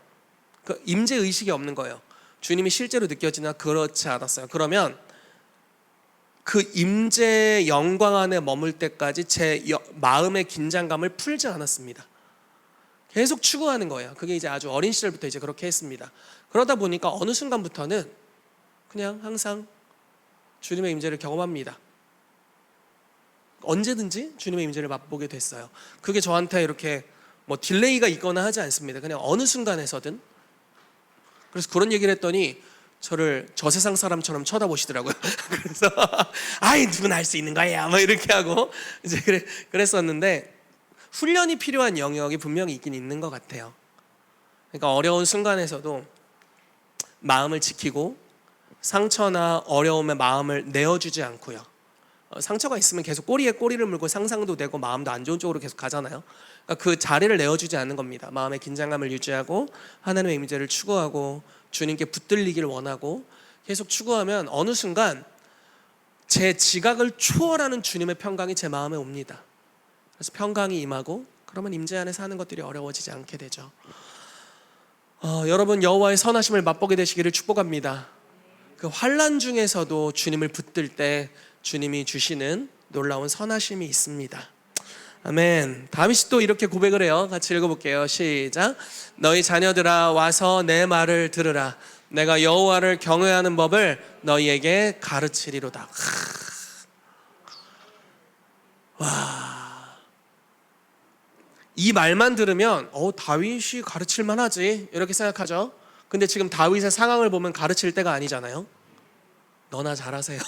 그 임재 의식이 없는 거예요. 주님이 실제로 느껴지나 그렇지 않았어요. 그러면 그 임재의 영광 안에 머물 때까지 제 마음의 긴장감을 풀지 않았습니다. 계속 추구하는 거예요. 그게 이제 아주 어린 시절부터 이제 그렇게 했습니다. 그러다 보니까 어느 순간부터는 그냥 항상 주님의 임재를 경험합니다. 언제든지 주님의 임재를 맛보게 됐어요. 그게 저한테 이렇게 뭐 딜레이가 있거나 하지 않습니다. 그냥 어느 순간에서든. 그래서 그런 얘기를 했더니 저를 저 세상 사람처럼 쳐다보시더라고요. 그래서 아이 누구나 할 수 있는 거야 뭐 이렇게 하고 이제 그랬었는데, 훈련이 필요한 영역이 분명히 있긴 있는 것 같아요. 그러니까 어려운 순간에서도 마음을 지키고 상처나 어려움에 마음을 내어주지 않고요. 상처가 있으면 계속 꼬리에 꼬리를 물고 상상도 되고 마음도 안 좋은 쪽으로 계속 가잖아요. 그러니까 그 자리를 내어주지 않는 겁니다. 마음의 긴장감을 유지하고 하나님의 임재를 추구하고 주님께 붙들리기를 원하고 계속 추구하면 어느 순간 제 지각을 초월하는 주님의 평강이 제 마음에 옵니다. 그래서 평강이 임하고 그러면 임재 안에 사는 것들이 어려워지지 않게 되죠. 여러분, 여호와의 선하심을 맛보게 되시기를 축복합니다. 그 환난 중에서도 주님을 붙들 때 주님이 주시는 놀라운 선하심이 있습니다. 아멘. 다윗이 또 이렇게 고백을 해요. 같이 읽어볼게요. 시작. 너희 자녀들아 와서 내 말을 들으라. 내가 여호와를 경외하는 법을 너희에게 가르치리로다. 와, 이 말만 들으면 다윗이 가르칠 만하지 이렇게 생각하죠. 근데 지금 다윗의 상황을 보면 가르칠 때가 아니잖아요. 너나 잘하세요.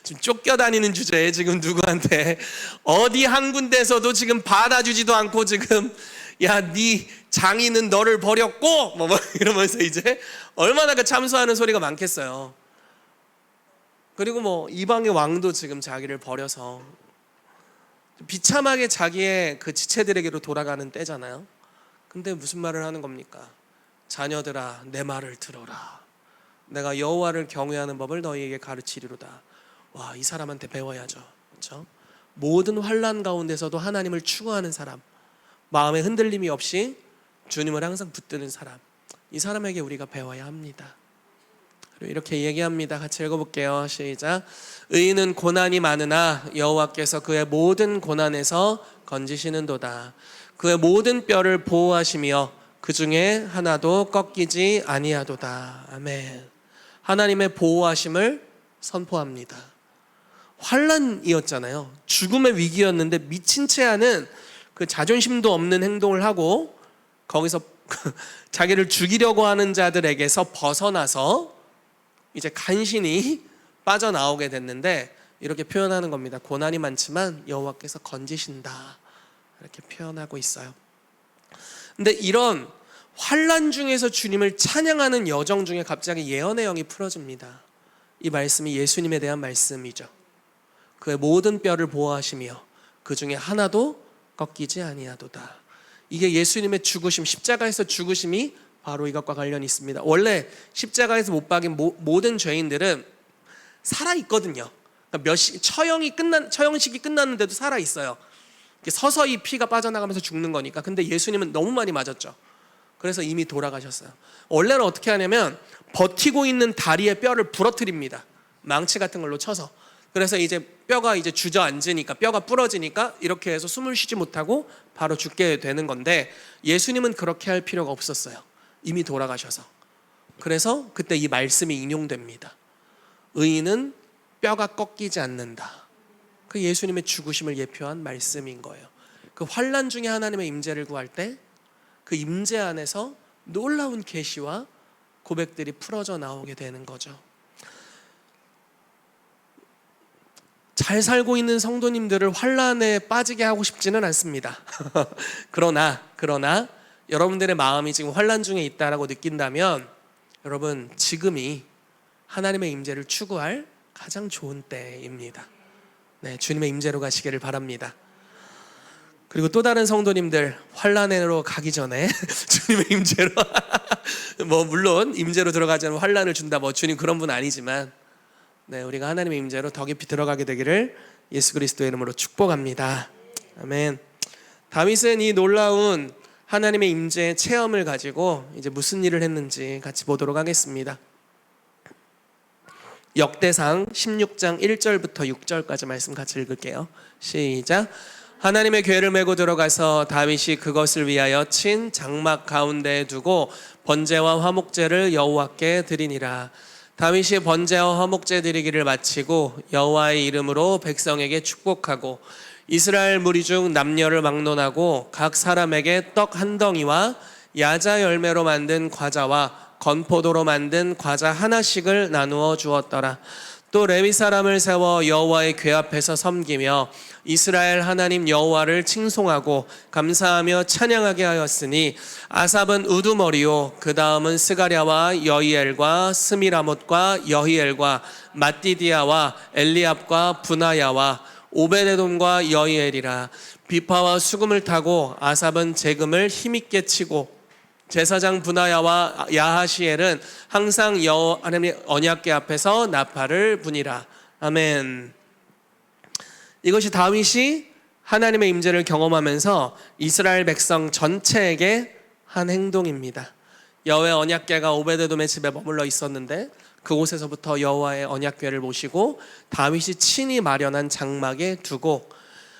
지금 쫓겨다니는 주제에 지금 누구한테 어디 한 군데서도 지금 받아주지도 않고 지금 야, 네 장인은 너를 버렸고 뭐 이러면서 이제 얼마나 그 참소하는 소리가 많겠어요. 그리고 뭐 이방의 왕도 지금 자기를 버려서 비참하게 자기의 그 지체들에게로 돌아가는 때잖아요. 근데 무슨 말을 하는 겁니까? 자녀들아 내 말을 들어라. 내가 여호와를 경외하는 법을 너희에게 가르치리로다. 와, 이 사람한테 배워야죠. 그렇죠? 모든 환난 가운데서도 하나님을 추구하는 사람, 마음에 흔들림이 없이 주님을 항상 붙드는 사람, 이 사람에게 우리가 배워야 합니다. 그리고 이렇게 얘기합니다. 같이 읽어볼게요. 시작. 의인은 고난이 많으나 여호와께서 그의 모든 고난에서 건지시는도다. 그의 모든 뼈를 보호하시며 그 중에 하나도 꺾이지 아니하도다. 아멘. 하나님의 보호하심을 선포합니다. 환난이었잖아요. 죽음의 위기였는데 미친 채 하는 그 자존심도 없는 행동을 하고 거기서 자기를 죽이려고 하는 자들에게서 벗어나서 이제 간신히 빠져나오게 됐는데 이렇게 표현하는 겁니다. 고난이 많지만 여호와께서 건지신다, 이렇게 표현하고 있어요. 근데 이런 환난 중에서 주님을 찬양하는 여정 중에 갑자기 예언의 영이 풀어집니다. 이 말씀이 예수님에 대한 말씀이죠. 그의 모든 뼈를 보호하시며 그 중에 하나도 꺾이지 아니하도다. 이게 예수님의 죽으심, 십자가에서 죽으심이 바로 이것과 관련이 있습니다. 원래 십자가에서 못 박인 모든 죄인들은 살아 있거든요. 그러니까 처형식이 끝났는데도 살아 있어요. 서서히 피가 빠져나가면서 죽는 거니까. 근데 예수님은 너무 많이 맞았죠. 그래서 이미 돌아가셨어요. 원래는 어떻게 하냐면 버티고 있는 다리의 뼈를 부러뜨립니다. 망치 같은 걸로 쳐서. 그래서 이제 뼈가 이제 주저앉으니까, 뼈가 부러지니까 이렇게 해서 숨을 쉬지 못하고 바로 죽게 되는 건데, 예수님은 그렇게 할 필요가 없었어요. 이미 돌아가셔서. 그래서 그때 이 말씀이 인용됩니다. 의인은 뼈가 꺾이지 않는다. 그 예수님의 죽으심을 예표한 말씀인 거예요. 그 환난 중에 하나님의 임재를 구할 때 그 임재 안에서 놀라운 계시와 고백들이 풀어져 나오게 되는 거죠. 잘 살고 있는 성도님들을 환난에 빠지게 하고 싶지는 않습니다. 그러나 여러분들의 마음이 지금 환난 중에 있다라고 느낀다면 여러분, 지금이 하나님의 임재를 추구할 가장 좋은 때입니다. 네, 주님의 임재로 가시기를 바랍니다. 그리고 또 다른 성도님들, 환난으로 가기 전에 주님의 임재로 물론 임재로 들어가지 않으면 환난을 준다, 주님 그런 분 아니지만, 네, 우리가 하나님의 임재로 더 깊이 들어가게 되기를 예수 그리스도의 이름으로 축복합니다. 아멘. 다윗은 이 놀라운 하나님의 임재의 체험을 가지고 이제 무슨 일을 했는지 같이 보도록 하겠습니다. 역대상 16장 1절부터 6절까지 말씀 같이 읽을게요. 시작. 하나님의 궤를 메고 들어가서 다윗이 그것을 위하여 친 장막 가운데에 두고 번제와 화목제를 여호와께 드리니라. 다윗이 번제와 화목제 드리기를 마치고 여호와의 이름으로 백성에게 축복하고 이스라엘 무리 중 남녀를 막론하고 각 사람에게 떡 한 덩이와 야자 열매로 만든 과자와 건포도로 만든 과자 하나씩을 나누어 주었더라. 또 레위 사람을 세워 여호와의 궤 앞에서 섬기며 이스라엘 하나님 여호와를 칭송하고 감사하며 찬양하게 하였으니 아삽은 우두머리요 그 다음은 스가랴와 여히엘과 스미라못과 여히엘과 마띠디아와 엘리압과 분하야와 오베데돔과 여히엘이라. 비파와 수금을 타고 아삽은 재금을 힘있게 치고 제사장 분하야와 야하시엘은 항상 하나님의 언약궤 앞에서 나팔을 부니라. 아멘. 이것이 다윗이 하나님의 임재를 경험하면서 이스라엘 백성 전체에게 한 행동입니다. 여호와의 언약궤가 오베데돔의 집에 머물러 있었는데 그곳에서부터 여호와의 언약궤를 모시고 다윗이 친히 마련한 장막에 두고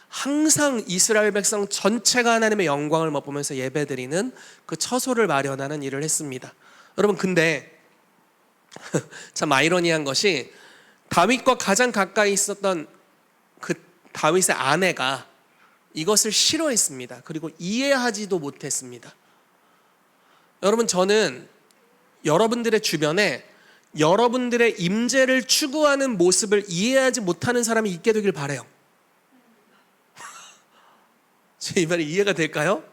항상 이스라엘 백성 전체가 하나님의 영광을 맛보면서 예배드리는 그 처소를 마련하는 일을 했습니다. 여러분, 근데 참 아이러니한 것이 다윗과 가장 가까이 있었던 그 다윗의 아내가 이것을 싫어했습니다. 그리고 이해하지도 못했습니다. 여러분, 저는 여러분들의 주변에 여러분들의 임재를 추구하는 모습을 이해하지 못하는 사람이 있게 되길 바라요. 제 이 말이 이해가 될까요?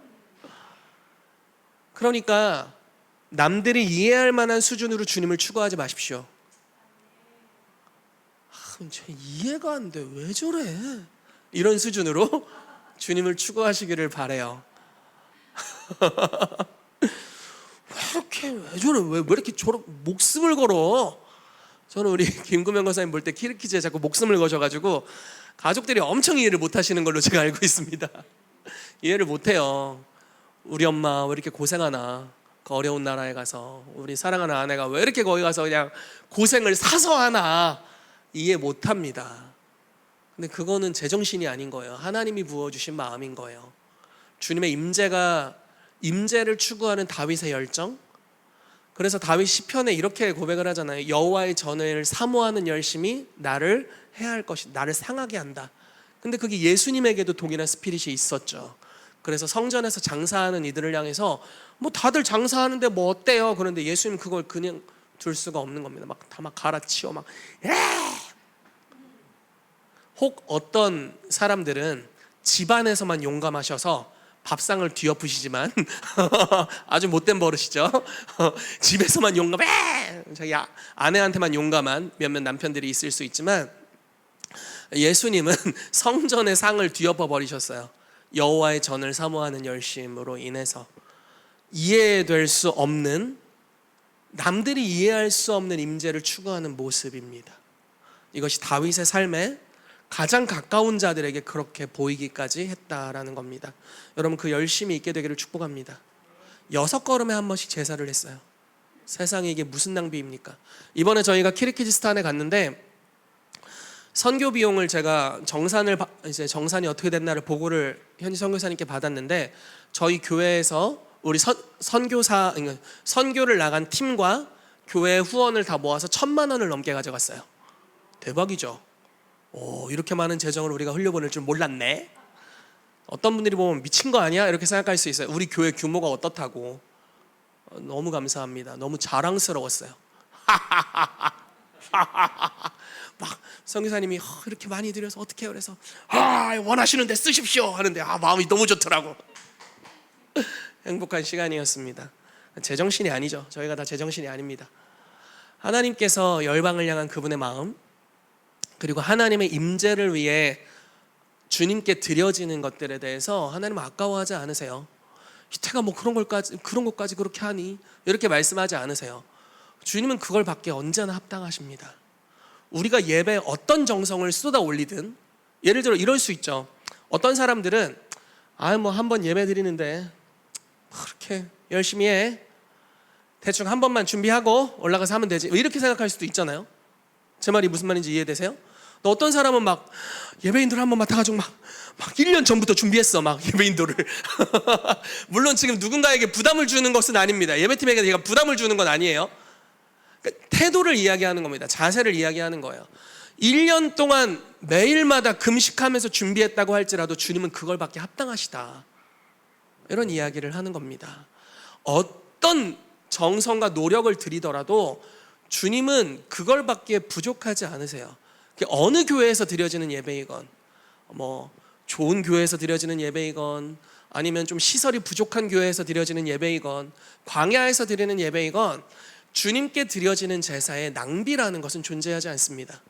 그러니까 남들이 이해할 만한 수준으로 주님을 추구하지 마십시오. 쟤 이해가 안 돼, 왜 저래? 이런 수준으로 주님을 추구하시기를 바라요. 왜 저래? 왜 이렇게 목숨을 걸어? 저는 우리 김구명 권사님 볼 때 키르키즈에 자꾸 목숨을 거셔가지고 가족들이 엄청 이해를 못하시는 걸로 제가 알고 있습니다. 이해를 못해요. 우리 엄마 왜 이렇게 고생하나, 그 어려운 나라에 가서 우리 사랑하는 아내가 왜 이렇게 거기 가서 그냥 고생을 사서 하나, 이해 못합니다. 근데 그거는 제정신이 아닌 거예요. 하나님이 부어주신 마음인 거예요. 주님의 임재를 추구하는 다윗의 열정, 그래서 다윗 시편에 이렇게 고백을 하잖아요. 여호와의 전을 사모하는 열심이 나를 해할 것이, 나를 상하게 한다. 근데 그게 예수님에게도 동일한 스피릿이 있었죠. 그래서 성전에서 장사하는 이들을 향해서 뭐 다들 장사하는데 뭐 어때요? 그런데 예수님 그걸 그냥 둘 수가 없는 겁니다. 막 다 막 갈아치워 막 혹 어떤 사람들은 집안에서만 용감하셔서 밥상을 뒤엎으시지만 아주 못된 버릇이죠. 집에서만 용감해 자기 아내한테만 용감한 몇몇 남편들이 있을 수 있지만 예수님은 성전의 상을 뒤엎어 버리셨어요. 여호와의 전을 사모하는 열심으로 인해서 이해될 수 없는, 남들이 이해할 수 없는 임재를 추구하는 모습입니다. 이것이 다윗의 삶에 가장 가까운 자들에게 그렇게 보이기까지 했다라는 겁니다. 여러분, 그 열심이 있게 되기를 축복합니다. 6걸음에 한 번씩 제사를 했어요. 세상에 이게 무슨 낭비입니까? 이번에 저희가 키르기즈스탄에 갔는데 선교 비용을 제가 이제 정산이 어떻게 됐나를 보고를 현지 선교사님께 받았는데, 저희 교회에서 우리 선교를 나간 팀과 교회 후원을 다 모아서 1,000만 원을 넘게 가져갔어요. 대박이죠. 이렇게 많은 재정을 우리가 흘려보낼 줄 몰랐네. 어떤 분들이 보면 미친 거 아니야? 이렇게 생각할 수 있어요. 우리 교회 규모가 어떻다고. 너무 감사합니다. 너무 자랑스러웠어요. 막 선교사님이 이렇게 많이 드려서 어떻게 해요? 그래서 원하시는 데 쓰십시오 하는데 마음이 너무 좋더라고. 행복한 시간이었습니다. 제정신이 아니죠. 저희가 다 제정신이 아닙니다. 하나님께서 열방을 향한 그분의 마음, 그리고 하나님의 임재를 위해 주님께 드려지는 것들에 대해서 하나님은 아까워하지 않으세요. 희태가 뭐 그런 것까지 그렇게 하니? 이렇게 말씀하지 않으세요. 주님은 그걸 받기에 언제나 합당하십니다. 우리가 예배에 어떤 정성을 쏟아 올리든, 예를 들어 이럴 수 있죠. 어떤 사람들은 뭐 한번 예배 드리는데 그렇게 열심히 해, 대충 한 번만 준비하고 올라가서 하면 되지, 이렇게 생각할 수도 있잖아요. 제 말이 무슨 말인지 이해되세요? 또 어떤 사람은 막 예배인들 한번 맡아가지고 막 1년 전부터 준비했어, 막 예배인도를. 물론 지금 누군가에게 부담을 주는 것은 아닙니다. 예배팀에게 제가 부담을 주는 건 아니에요. 그러니까 태도를 이야기하는 겁니다. 자세를 이야기하는 거예요. 1년 동안 매일마다 금식하면서 준비했다고 할지라도 주님은 그걸 받기 합당하시다, 이런 이야기를 하는 겁니다. 어떤 정성과 노력을 들이더라도 주님은 그걸 받기에 부족하지 않으세요. 어느 교회에서 드려지는 예배이건, 뭐 좋은 교회에서 드려지는 예배이건, 아니면 좀 시설이 부족한 교회에서 드려지는 예배이건, 광야에서 드리는 예배이건, 주님께 드려지는 제사에 낭비라는 것은 존재하지 않습니다.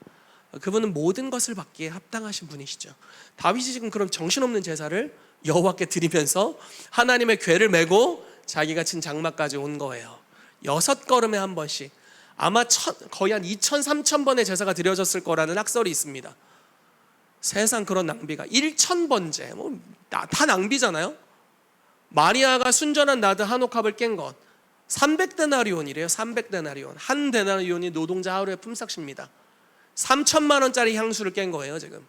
그분은 모든 것을 받기에 합당하신 분이시죠. 다윗이 지금 그런 정신없는 제사를 여호와께 드리면서 하나님의 궤를 메고 자기가 친 장막까지 온 거예요. 6걸음에 한 번씩, 아마 거의 한 2,000, 3,000번의 제사가 드려졌을 거라는 학설이 있습니다. 세상 그런 낭비가 1,000번째 다 낭비잖아요. 마리아가 순전한 나드 한 옥합을 깬 것 300데나리온이래요. 300데나리온. 한 데나리온이 노동자 하루의 품삯입니다. 3,000만 원짜리 향수를 깬 거예요. 지금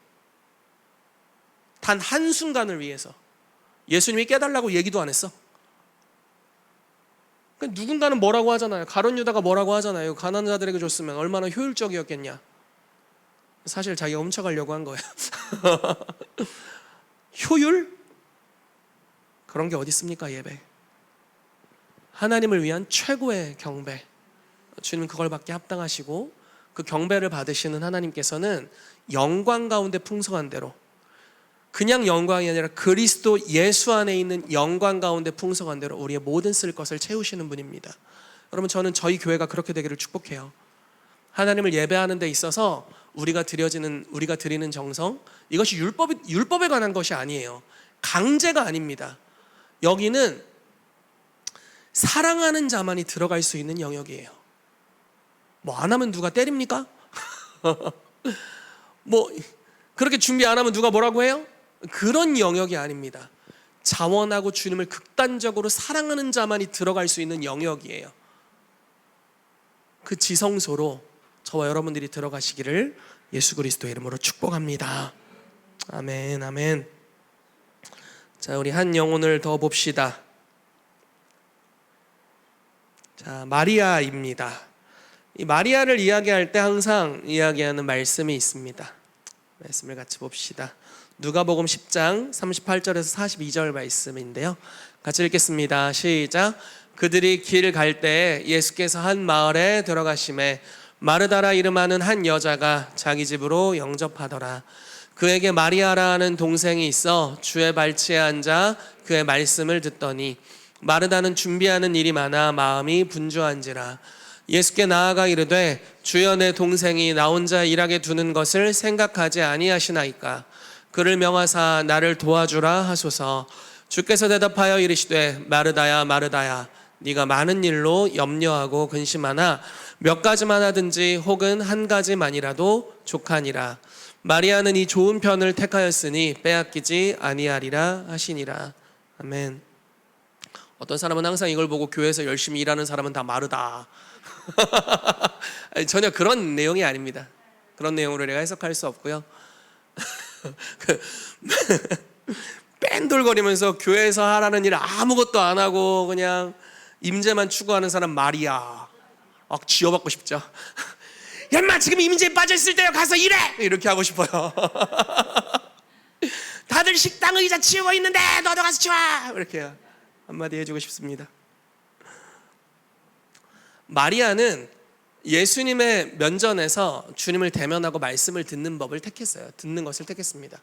단 한순간을 위해서. 예수님이 깨달라고 얘기도 안 했어. 누군가는 뭐라고 하잖아요. 가룟 유다가 뭐라고 하잖아요. 가난한 자들에게 줬으면 얼마나 효율적이었겠냐. 사실 자기가 훔쳐가려고 한 거예요. 효율? 그런 게 어디 있습니까? 예배, 하나님을 위한 최고의 경배, 주님은 그걸 받기 합당하시고, 그 경배를 받으시는 하나님께서는 영광 가운데 풍성한 대로, 그냥 영광이 아니라 그리스도 예수 안에 있는 영광 가운데 풍성한 대로 우리의 모든 쓸 것을 채우시는 분입니다. 여러분, 저는 저희 교회가 그렇게 되기를 축복해요. 하나님을 예배하는 데 있어서 우리가 드리는 정성, 이것이 율법에 관한 것이 아니에요. 강제가 아닙니다. 여기는 사랑하는 자만이 들어갈 수 있는 영역이에요. 안 하면 누가 때립니까? 그렇게 준비 안 하면 누가 뭐라고 해요? 그런 영역이 아닙니다. 자원하고 주님을 극단적으로 사랑하는 자만이 들어갈 수 있는 영역이에요. 그 지성소로 저와 여러분들이 들어가시기를 예수 그리스도의 이름으로 축복합니다. 아멘, 아멘. 자, 우리 한 영혼을 더 봅시다. 자, 마리아입니다. 이 마리아를 이야기할 때 항상 이야기하는 말씀이 있습니다. 말씀을 같이 봅시다. 누가복음 10장 38절에서 42절 말씀인데요. 같이 읽겠습니다. 시작. 그들이 길 갈 때 예수께서 한 마을에 들어가심에 마르다라 이름하는 한 여자가 자기 집으로 영접하더라. 그에게 마리아라는 동생이 있어 주의 발치에 앉아 그의 말씀을 듣더니 마르다는 준비하는 일이 많아 마음이 분주한지라. 예수께 나아가 이르되 주여, 내 동생이 나 혼자 일하게 두는 것을 생각하지 아니하시나이까. 그를 명하사 나를 도와주라 하소서. 주께서 대답하여 이르시되 마르다야 마르다야, 네가 많은 일로 염려하고 근심하나 몇 가지만 하든지 혹은 한 가지만이라도 족하니라. 마리아는 이 좋은 편을 택하였으니 빼앗기지 아니하리라 하시니라. 아멘. 어떤 사람은 항상 이걸 보고 교회에서 열심히 일하는 사람은 다 마르다. 전혀 그런 내용이 아닙니다. 그런 내용으로 내가 해석할 수 없고요. 뺀돌거리면서 교회에서 하라는 일 아무것도 안 하고 그냥 임재만 추구하는 사람 마리아. 쥐어받고 싶죠. 야, 인마 지금 임재에 빠져있을 때요, 가서 일해! 이렇게 하고 싶어요. 다들 식당 의자 치우고 있는데 너도 가서 치워! 이렇게 한마디 해주고 싶습니다. 마리아는 예수님의 면전에서 주님을 대면하고 말씀을 듣는 법을 택했어요. 듣는 것을 택했습니다.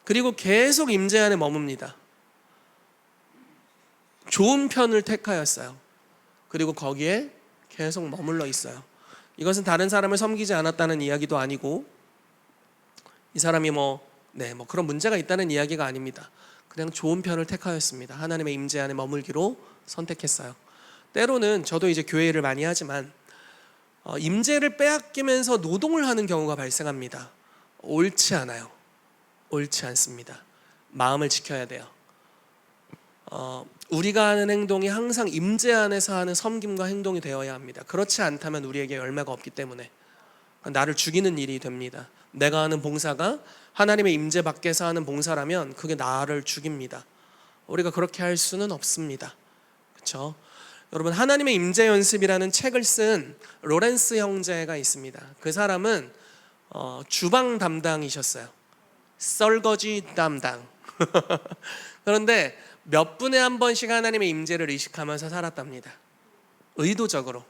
그리고 계속 임재 안에 머뭅니다. 좋은 편을 택하였어요. 그리고 거기에 계속 머물러 있어요. 이것은 다른 사람을 섬기지 않았다는 이야기도 아니고 이 사람이 그런 문제가 있다는 이야기가 아닙니다. 그냥 좋은 편을 택하였습니다. 하나님의 임재 안에 머물기로 선택했어요. 때로는 저도 이제 교회 일을 많이 하지만 임재를 빼앗기면서 노동을 하는 경우가 발생합니다. 옳지 않아요. 옳지 않습니다. 마음을 지켜야 돼요. 우리가 하는 행동이 항상 임재 안에서 하는 섬김과 행동이 되어야 합니다. 그렇지 않다면 우리에게 열매가 없기 때문에 나를 죽이는 일이 됩니다. 내가 하는 봉사가 하나님의 임재 밖에서 하는 봉사라면 그게 나를 죽입니다. 우리가 그렇게 할 수는 없습니다. 그렇죠? 여러분, 하나님의 임재 연습이라는 책을 쓴 로렌스 형제가 있습니다. 그 사람은 주방 담당이셨어요. 설거지 담당. 그런데 몇 분에 한 번씩 하나님의 임재를 의식하면서 살았답니다. 의도적으로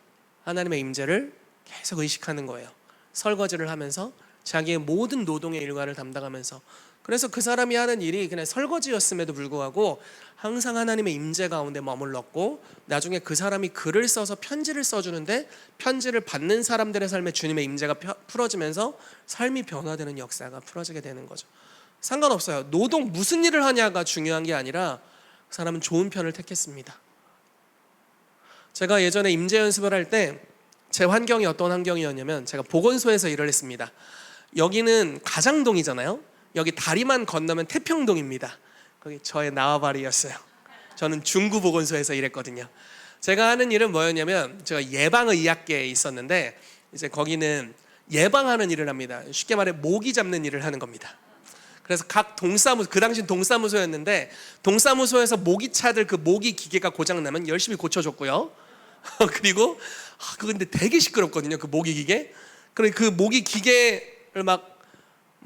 하나님의 임재를 계속 의식하는 거예요. 설거지를 하면서 자기의 모든 노동의 일과를 담당하면서. 그래서 그 사람이 하는 일이 그냥 설거지였음에도 불구하고 항상 하나님의 임재 가운데 머물렀고, 나중에 그 사람이 글을 써서 편지를 써주는데 편지를 받는 사람들의 삶에 주님의 임재가 풀어지면서 삶이 변화되는 역사가 풀어지게 되는 거죠. 상관없어요. 노동 무슨 일을 하냐가 중요한 게 아니라 그 사람은 좋은 편을 택했습니다. 제가 예전에 임재 연습을 할 때 제 환경이 어떤 환경이었냐면, 제가 보건소에서 일을 했습니다. 여기는 가장동이잖아요. 여기 다리만 건너면 태평동입니다. 거기 저의 나와바리였어요. 저는 중구보건소에서 일했거든요. 제가 하는 일은 뭐였냐면, 제가 예방의학계에 있었는데 이제 거기는 예방하는 일을 합니다. 쉽게 말해 모기 잡는 일을 하는 겁니다. 그래서 각 동사무소, 그 당시 동사무소였는데 동사무소에서 모기차들 그 모기 기계가 고장나면 열심히 고쳐줬고요. 그리고 근데 되게 시끄럽거든요, 그 모기 기계. 그리고 그 모기 기계를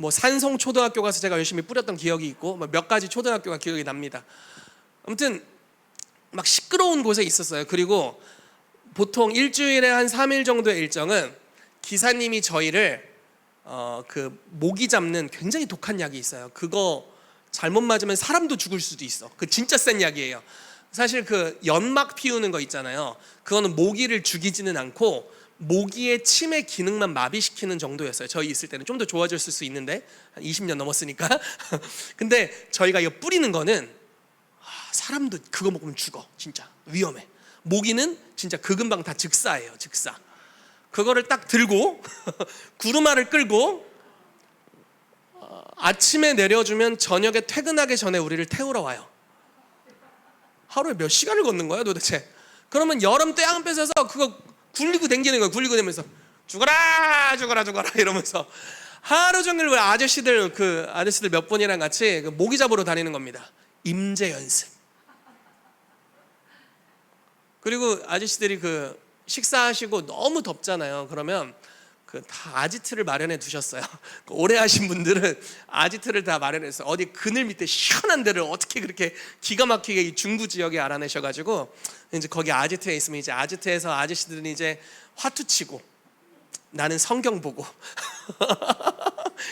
산성초등학교 가서 제가 열심히 뿌렸던 기억이 있고, 몇 가지 초등학교가 기억이 납니다. 아무튼 막 시끄러운 곳에 있었어요. 그리고 보통 일주일에 한 3일 정도의 일정은 기사님이 저희를 그 모기 잡는 굉장히 독한 약이 있어요. 그거 잘못 맞으면 사람도 죽을 수도 있어. 그 진짜 센 약이에요. 사실 그 연막 피우는 거 있잖아요. 그거는 모기를 죽이지는 않고 모기의 치매 기능만 마비시키는 정도였어요. 저희 있을 때는 좀 더 좋아졌을 수 있는데, 한 20년 넘었으니까. 근데 저희가 이거 뿌리는 거는 사람도 그거 먹으면 죽어. 진짜 위험해. 모기는 진짜 그 근방 다 즉사예요. 즉사. 그거를 딱 들고 구루마를 끌고 아침에 내려주면 저녁에 퇴근하기 전에 우리를 태우러 와요. 하루에 몇 시간을 걷는 거야 도대체? 그러면 여름 떼양 뺏어서 그거 굴리고 댕기는 거야. 굴리고 다니면서 죽어라 죽어라 죽어라 이러면서 하루 종일 아저씨들 몇 분이랑 같이 모기 잡으러 다니는 겁니다. 임재 연습. 그리고 아저씨들이 그 식사하시고 너무 덥잖아요. 그러면 그 다 아지트를 마련해 두셨어요. 오래 하신 분들은 아지트를 다 마련했어요. 어디 그늘 밑에 시원한 데를 어떻게 그렇게 기가 막히게 이 중부 지역에 알아내셔가지고 이제 거기 아지트에 있으면 이제 아지트에서 아저씨들은 이제 화투 치고 나는 성경 보고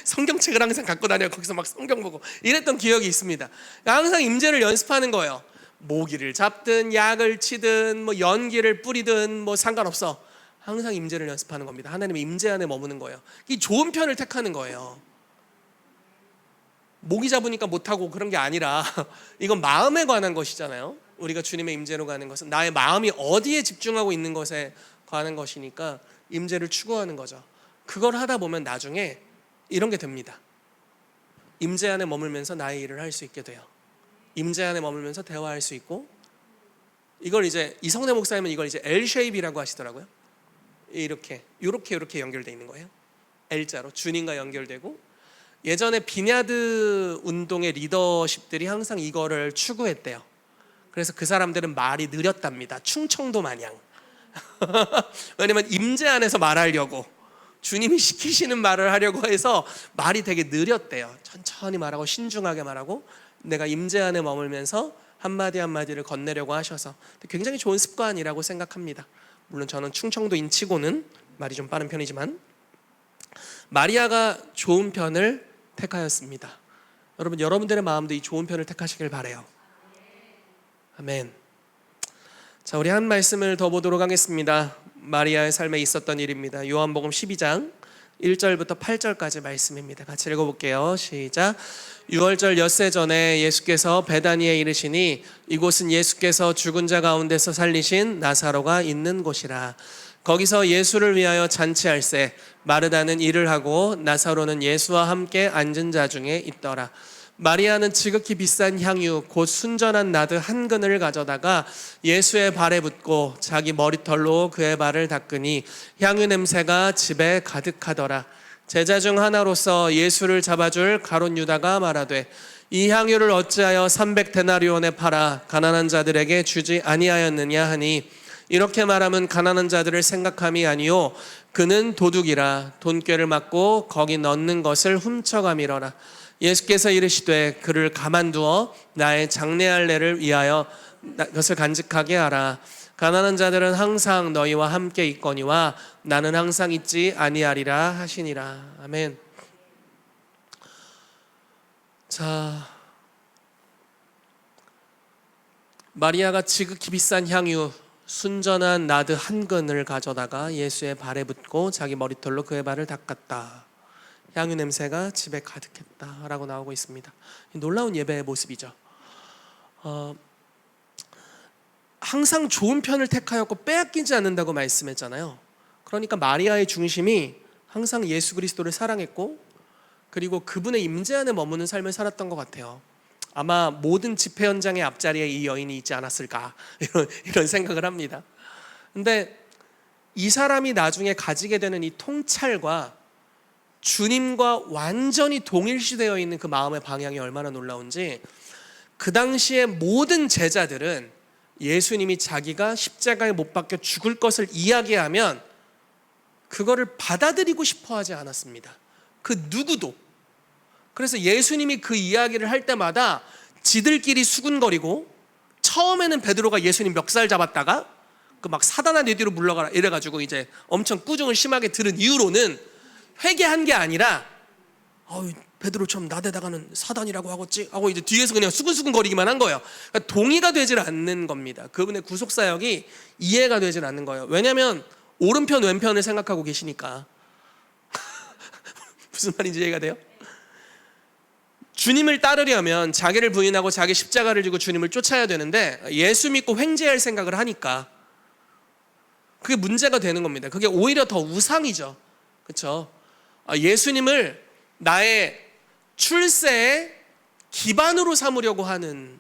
성경책을 항상 갖고 다녀 거기서 막 성경 보고 이랬던 기억이 있습니다. 항상 임재를 연습하는 거예요. 모기를 잡든 약을 치든 뭐 연기를 뿌리든 뭐 상관없어. 항상 임재를 연습하는 겁니다. 하나님의 임재 안에 머무는 거예요. 이 좋은 편을 택하는 거예요. 모기 잡으니까 못하고 그런 게 아니라 이건 마음에 관한 것이잖아요. 우리가 주님의 임재로 가는 것은 나의 마음이 어디에 집중하고 있는 것에 관한 것이니까 임재를 추구하는 거죠. 그걸 하다 보면 나중에 이런 게 됩니다. 임재 안에 머물면서 나의 일을 할 수 있게 돼요. 임재 안에 머물면서 대화할 수 있고, 이걸 이제 이성대 목사님은 이걸 이제 L-쉐입이라고 하시더라고요. 이렇게 연결되어 있는 거예요. L자로 주님과 연결되고, 예전에 비냐드 운동의 리더십들이 항상 이거를 추구했대요. 그래서 그 사람들은 말이 느렸답니다. 충청도 마냥. 왜냐면 임재 안에서 말하려고, 주님이 시키시는 말을 하려고 해서 말이 되게 느렸대요. 천천히 말하고 신중하게 말하고 내가 임재 안에 머물면서 한마디 한마디를 건네려고 하셔서 굉장히 좋은 습관이라고 생각합니다. 물론 저는 충청도인 치고는 말이 좀 빠른 편이지만 마리아가 좋은 편을 택하였습니다. 여러분, 여러분들의 마음도 이 좋은 편을 택하시길 바라요. 아멘. 자, 우리 한 말씀을 더 보도록 하겠습니다. 마리아의 삶에 있었던 일입니다. 요한복음 12장 1절부터 8절까지 말씀입니다. 같이 읽어볼게요. 시작. 6월절 엿새 전에 예수께서 베다니에 이르시니 이곳은 예수께서 죽은 자 가운데서 살리신 나사로가 있는 곳이라. 거기서 예수를 위하여 잔치할세 마르다는 일을 하고 나사로는 예수와 함께 앉은 자 중에 있더라. 마리아는 지극히 비싼 향유 곧 순전한 나드 한 근을 가져다가 예수의 발에 붓고 자기 머리털로 그의 발을 닦으니 향유 냄새가 집에 가득하더라. 제자 중 하나로서 예수를 잡아줄 가룟 유다가 말하되 이 향유를 어찌하여 300데나리온에 팔아 가난한 자들에게 주지 아니하였느냐 하니 이렇게 말하면 가난한 자들을 생각함이 아니요 그는 도둑이라 돈꾀를 맞고 거기 넣는 것을 훔쳐가미러라. 예수께서 이르시되 그를 가만두어 나의 장례할 날을 위하여 그것을 간직하게 하라. 가난한 자들은 항상 너희와 함께 있거니와 나는 항상 있지 아니하리라 하시니라. 아멘. 자, 마리아가 지극히 비싼 향유 순전한 나드 한 근을 가져다가 예수의 발에 붓고 자기 머리털로 그의 발을 닦았다. 향유 냄새가 집에 가득했다라고 나오고 있습니다. 놀라운 예배의 모습이죠. 항상 좋은 편을 택하였고 빼앗기지 않는다고 말씀했잖아요. 그러니까 마리아의 중심이 항상 예수 그리스도를 사랑했고 그리고 그분의 임재 안에 머무는 삶을 살았던 것 같아요. 아마 모든 집회 현장의 앞자리에 이 여인이 있지 않았을까 이런 생각을 합니다. 근데 이 사람이 나중에 가지게 되는 이 통찰과 주님과 완전히 동일시되어 있는 그 마음의 방향이 얼마나 놀라운지, 그 당시에 모든 제자들은 예수님이 자기가 십자가에 못 박혀 죽을 것을 이야기하면 그거를 받아들이고 싶어 하지 않았습니다. 그 누구도. 그래서 예수님이 그 이야기를 할 때마다 지들끼리 수군거리고, 처음에는 베드로가 예수님 멱살 잡았다가 그 막 사단아 내 뒤로 물러가라 이래가지고 이제 엄청 꾸중을 심하게 들은 이후로는 회개한 게 아니라 베드로처럼 나대다가는 사단이라고 하겠지 하고 이제 뒤에서 그냥 수근수근거리기만 한 거예요. 그러니까 동의가 되질 않는 겁니다. 그분의 구속사역이 이해가 되질 않는 거예요. 왜냐하면 오른편 왼편을 생각하고 계시니까. 무슨 말인지 이해가 돼요? 주님을 따르려면 자기를 부인하고 자기 십자가를 지고 주님을 쫓아야 되는데 예수 믿고 횡재할 생각을 하니까 그게 문제가 되는 겁니다. 그게 오히려 더 우상이죠. 그렇죠? 예수님을 나의 출세의 기반으로 삼으려고 하는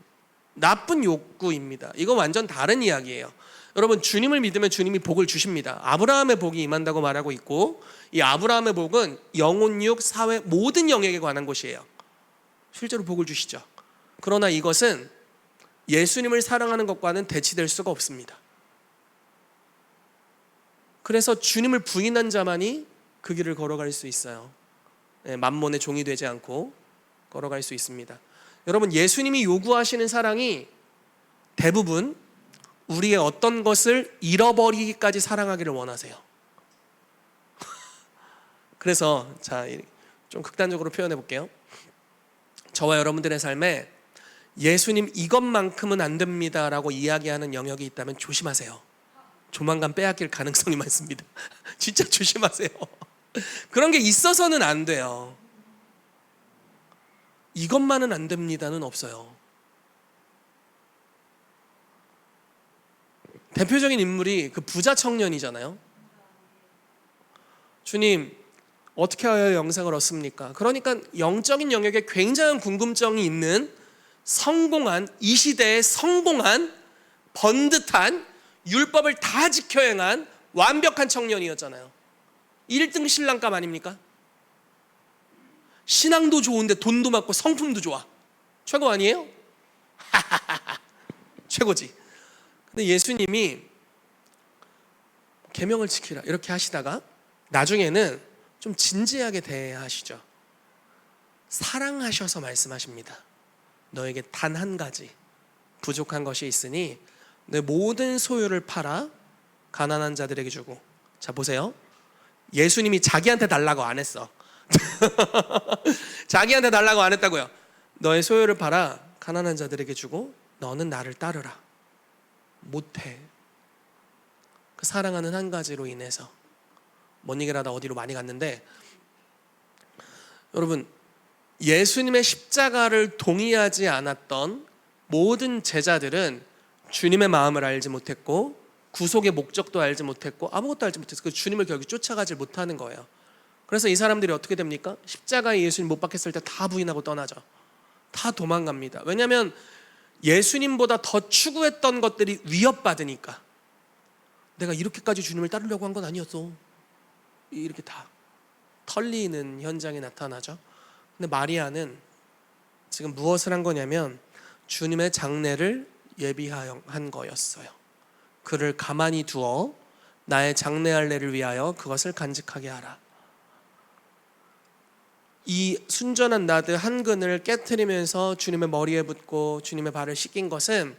나쁜 욕구입니다. 이거 완전 다른 이야기예요. 여러분, 주님을 믿으면 주님이 복을 주십니다. 아브라함의 복이 임한다고 말하고 있고, 이 아브라함의 복은 영혼, 육, 사회 모든 영역에 관한 것이에요. 실제로 복을 주시죠. 그러나 이것은 예수님을 사랑하는 것과는 대치될 수가 없습니다. 그래서 주님을 부인한 자만이 그 길을 걸어갈 수 있어요. 만몬의 종이 되지 않고 걸어갈 수 있습니다. 여러분, 예수님이 요구하시는 사랑이 대부분 우리의 어떤 것을 잃어버리기까지 사랑하기를 원하세요. 그래서 좀 극단적으로 표현해 볼게요. 저와 여러분들의 삶에 예수님 이것만큼은 안 됩니다 라고 이야기하는 영역이 있다면 조심하세요. 조만간 빼앗길 가능성이 많습니다. 진짜 조심하세요. 그런 게 있어서는 안 돼요. 이것만은 안 됩니다는 없어요. 대표적인 인물이 그 부자 청년이잖아요. 주님, 어떻게 하여 영생을 얻습니까? 그러니까 영적인 영역에 굉장한 궁금증이 있는 성공한, 이 시대에 성공한, 번듯한, 율법을 다 지켜 행한 완벽한 청년이었잖아요. 1등 신랑감 아닙니까? 신앙도 좋은데 돈도 많고 성품도 좋아. 최고 아니에요? 최고지. 근데 예수님이 계명을 지키라 이렇게 하시다가 나중에는 좀 진지하게 대하시죠. 사랑하셔서 말씀하십니다. 너에게 단 한 가지 부족한 것이 있으니 내 모든 소유를 팔아 가난한 자들에게 주고. 자, 보세요. 예수님이 자기한테 달라고 안 했어. 자기한테 달라고 안 했다고요. 너의 소유를 팔아 가난한 자들에게 주고 너는 나를 따르라. 못해. 그 사랑하는 한 가지로 인해서. 뭔 얘기를 하다 어디로 많이 갔는데, 여러분, 예수님의 십자가를 동의하지 않았던 모든 제자들은 주님의 마음을 알지 못했고 구속의 목적도 알지 못했고 아무것도 알지 못했어요. 그 주님을 결국 쫓아가지 못하는 거예요. 그래서 이 사람들이 어떻게 됩니까? 십자가에 예수님 못 박혔을 때 다 부인하고 떠나죠. 다 도망갑니다. 왜냐하면 예수님보다 더 추구했던 것들이 위협받으니까. 내가 이렇게까지 주님을 따르려고 한 건 아니었어. 이렇게 다 털리는 현장이 나타나죠. 근데 마리아는 지금 무엇을 한 거냐면 주님의 장례를 예비한 거였어요. 그를 가만히 두어 나의 장례할 날을 위하여 그것을 간직하게 하라. 이 순전한 나드 한 근을 깨트리면서 주님의 머리에 붓고 주님의 발을 씻긴 것은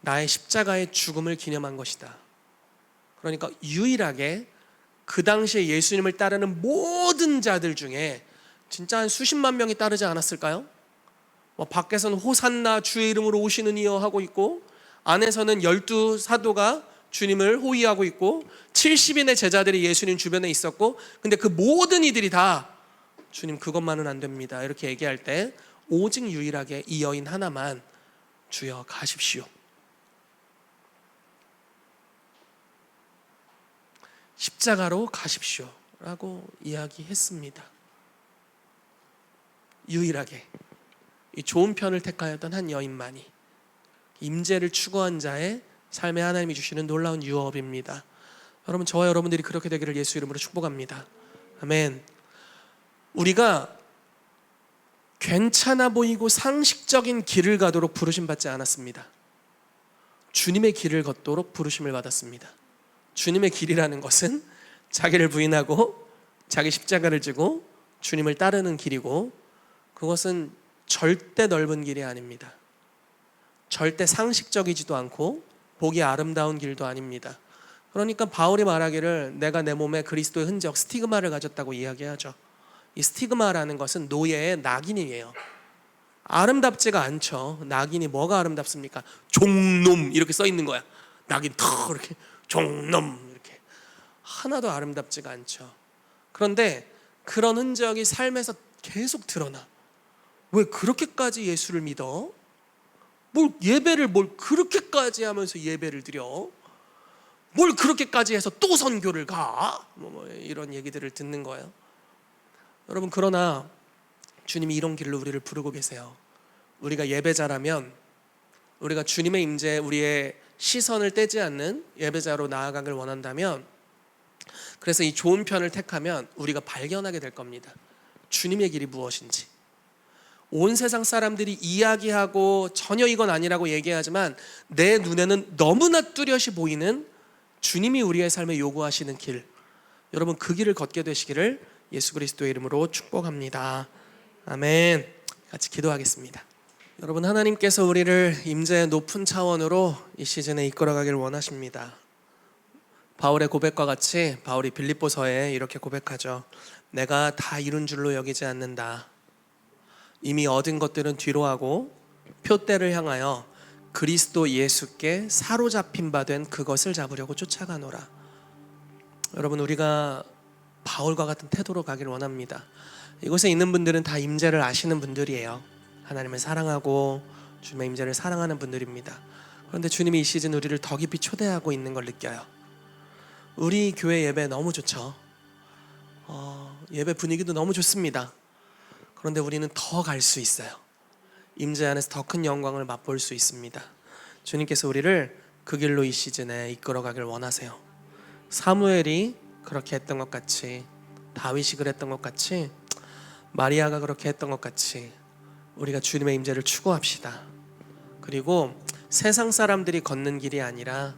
나의 십자가의 죽음을 기념한 것이다. 그러니까 유일하게 그 당시에 예수님을 따르는 모든 자들 중에 진짜 한 수십만 명이 따르지 않았을까요? 밖에서는 호산나 주의 이름으로 오시는 이여 하고 있고, 안에서는 12사도가 주님을 호위하고 있고 70인의 제자들이 예수님 주변에 있었고, 근데 그 모든 이들이 다 주님 그것만은 안 됩니다 이렇게 얘기할 때 오직 유일하게 이 여인 하나만 주여 가십시오, 십자가로 가십시오 라고 이야기했습니다. 유일하게 이 좋은 편을 택하였던 한 여인만이 임재를 추구한 자의 삶에 하나님이 주시는 놀라운 유업입니다. 여러분, 저와 여러분들이 그렇게 되기를 예수 이름으로 축복합니다. 아멘. 우리가 괜찮아 보이고 상식적인 길을 가도록 부르심 받지 않았습니다. 주님의 길을 걷도록 부르심을 받았습니다. 주님의 길이라는 것은 자기를 부인하고 자기 십자가를 지고 주님을 따르는 길이고, 그것은 절대 넓은 길이 아닙니다. 절대 상식적이지도 않고 보기 아름다운 길도 아닙니다. 그러니까 바울이 말하기를 내가 내 몸에 그리스도의 흔적, 스티그마를 가졌다고 이야기하죠. 이 스티그마라는 것은 노예의 낙인이에요. 아름답지가 않죠. 낙인이 뭐가 아름답습니까? 종놈 이렇게 써 있는 거야. 낙인 턱 이렇게 종놈 이렇게 하나도 아름답지가 않죠. 그런데 그런 흔적이 삶에서 계속 드러나. 왜 그렇게까지 예수를 믿어? 뭘 그렇게까지 하면서 예배를 드려? 뭘 그렇게까지 해서 또 선교를 가? 이런 얘기들을 듣는 거예요. 여러분, 그러나 주님이 이런 길로 우리를 부르고 계세요. 우리가 예배자라면, 우리가 주님의 임재에 우리의 시선을 떼지 않는 예배자로 나아가길 원한다면, 그래서 이 좋은 편을 택하면 우리가 발견하게 될 겁니다. 주님의 길이 무엇인지. 온 세상 사람들이 이야기하고 전혀 이건 아니라고 얘기하지만 내 눈에는 너무나 뚜렷이 보이는 주님이 우리의 삶에 요구하시는 길, 여러분 그 길을 걷게 되시기를 예수 그리스도의 이름으로 축복합니다. 아멘. 같이 기도하겠습니다. 여러분, 하나님께서 우리를 임재의 높은 차원으로 이 시즌에 이끌어가길 원하십니다. 바울의 고백과 같이 바울이 빌립보서에 이렇게 고백하죠. 내가 다 이룬 줄로 여기지 않는다. 이미 얻은 것들은 뒤로 하고 표대를 향하여 그리스도 예수께 사로잡힌 바 된 그것을 잡으려고 쫓아가노라. 여러분, 우리가 바울과 같은 태도로 가길 원합니다. 이곳에 있는 분들은 다 임재를 아시는 분들이에요. 하나님을 사랑하고 주님의 임재를 사랑하는 분들입니다. 그런데 주님이 이 시즌 우리를 더 깊이 초대하고 있는 걸 느껴요. 우리 교회 예배 너무 좋죠. 예배 분위기도 너무 좋습니다. 그런데 우리는 더 갈 수 있어요. 임재 안에서 더 큰 영광을 맛볼 수 있습니다. 주님께서 우리를 그 길로 이 시즌에 이끌어가길 원하세요. 사무엘이 그렇게 했던 것 같이, 다윗이 그랬던 것 같이, 마리아가 그렇게 했던 것 같이 우리가 주님의 임재를 추구합시다. 그리고 세상 사람들이 걷는 길이 아니라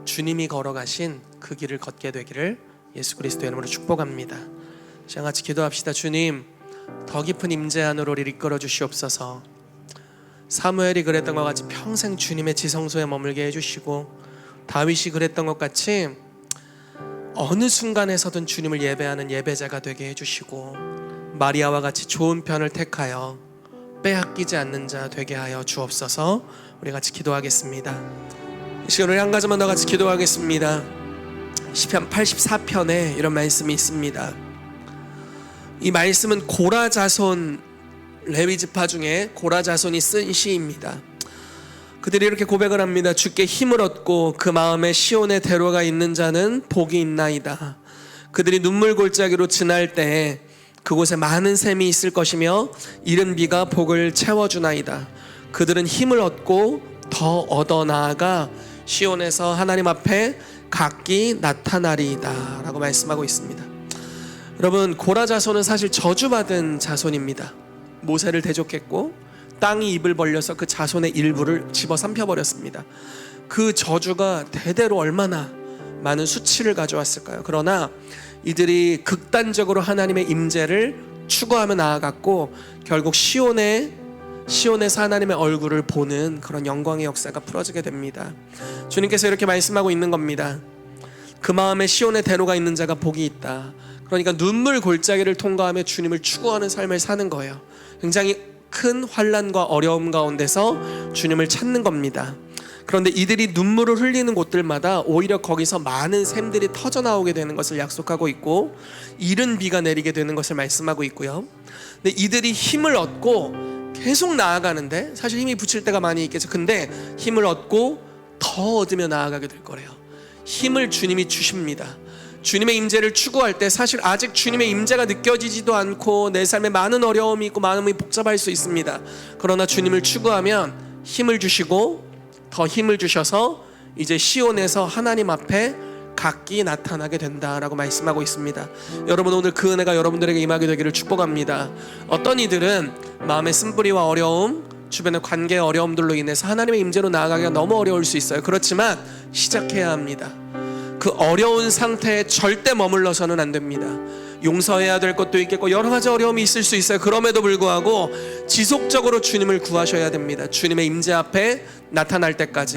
주님이 걸어가신 그 길을 걷게 되기를 예수 그리스도의 이름으로 축복합니다. 시간 같이 기도합시다. 주님, 더 깊은 임재 안으로 우리를 이끌어 주시옵소서. 사무엘이 그랬던 것 같이 평생 주님의 지성소에 머물게 해주시고, 다윗이 그랬던 것 같이 어느 순간에서든 주님을 예배하는 예배자가 되게 해주시고, 마리아와 같이 좋은 편을 택하여 빼앗기지 않는 자 되게 하여 주옵소서. 우리 같이 기도하겠습니다. 이 시간 우리 한 가지만 더 같이 기도하겠습니다. 시편 84편에 이런 말씀이 있습니다. 이 말씀은 고라 자손, 레위 지파 중에 고라 자손이 쓴 시입니다. 그들이 이렇게 고백을 합니다. 주께 힘을 얻고 그 마음에 시온의 대로가 있는 자는 복이 있나이다. 그들이 눈물 골짜기로 지날 때 그곳에 많은 샘이 있을 것이며 이른 비가 복을 채워주나이다. 그들은 힘을 얻고 더 얻어 나아가 시온에서 하나님 앞에 각기 나타나리이다 라고 말씀하고 있습니다. 여러분, 고라 자손은 사실 저주받은 자손입니다. 모세를 대적했고 땅이 입을 벌려서 그 자손의 일부를 집어삼켜버렸습니다. 그 저주가 대대로 얼마나 많은 수치를 가져왔을까요? 그러나 이들이 극단적으로 하나님의 임재를 추구하며 나아갔고 결국 시온에서 하나님의 얼굴을 보는 그런 영광의 역사가 풀어지게 됩니다. 주님께서 이렇게 말씀하고 있는 겁니다. 그 마음에 시온의 대로가 있는 자가 복이 있다. 그러니까 눈물 골짜기를 통과하며 주님을 추구하는 삶을 사는 거예요. 굉장히 큰 환난과 어려움 가운데서 주님을 찾는 겁니다. 그런데 이들이 눈물을 흘리는 곳들마다 오히려 거기서 많은 샘들이 터져 나오게 되는 것을 약속하고 있고, 이른 비가 내리게 되는 것을 말씀하고 있고요. 근데 이들이 힘을 얻고 계속 나아가는데, 사실 힘이 붙일 때가 많이 있겠죠. 근데 힘을 얻고 더 얻으며 나아가게 될 거래요. 힘을 주님이 주십니다. 주님의 임재를 추구할 때 사실 아직 주님의 임재가 느껴지지도 않고 내 삶에 많은 어려움이 있고 마음이 복잡할 수 있습니다. 그러나 주님을 추구하면 힘을 주시고 더 힘을 주셔서 이제 시온에서 하나님 앞에 각기 나타나게 된다라고 말씀하고 있습니다. 여러분, 오늘 그 은혜가 여러분들에게 임하게 되기를 축복합니다. 어떤 이들은 마음의 쓴뿌리와 어려움, 주변의 관계의 어려움들로 인해서 하나님의 임재로 나아가기가 너무 어려울 수 있어요. 그렇지만 시작해야 합니다. 그 어려운 상태에 절대 머물러서는 안 됩니다. 용서해야 될 것도 있겠고 여러 가지 어려움이 있을 수 있어요. 그럼에도 불구하고 지속적으로 주님을 구하셔야 됩니다. 주님의 임재 앞에 나타날 때까지.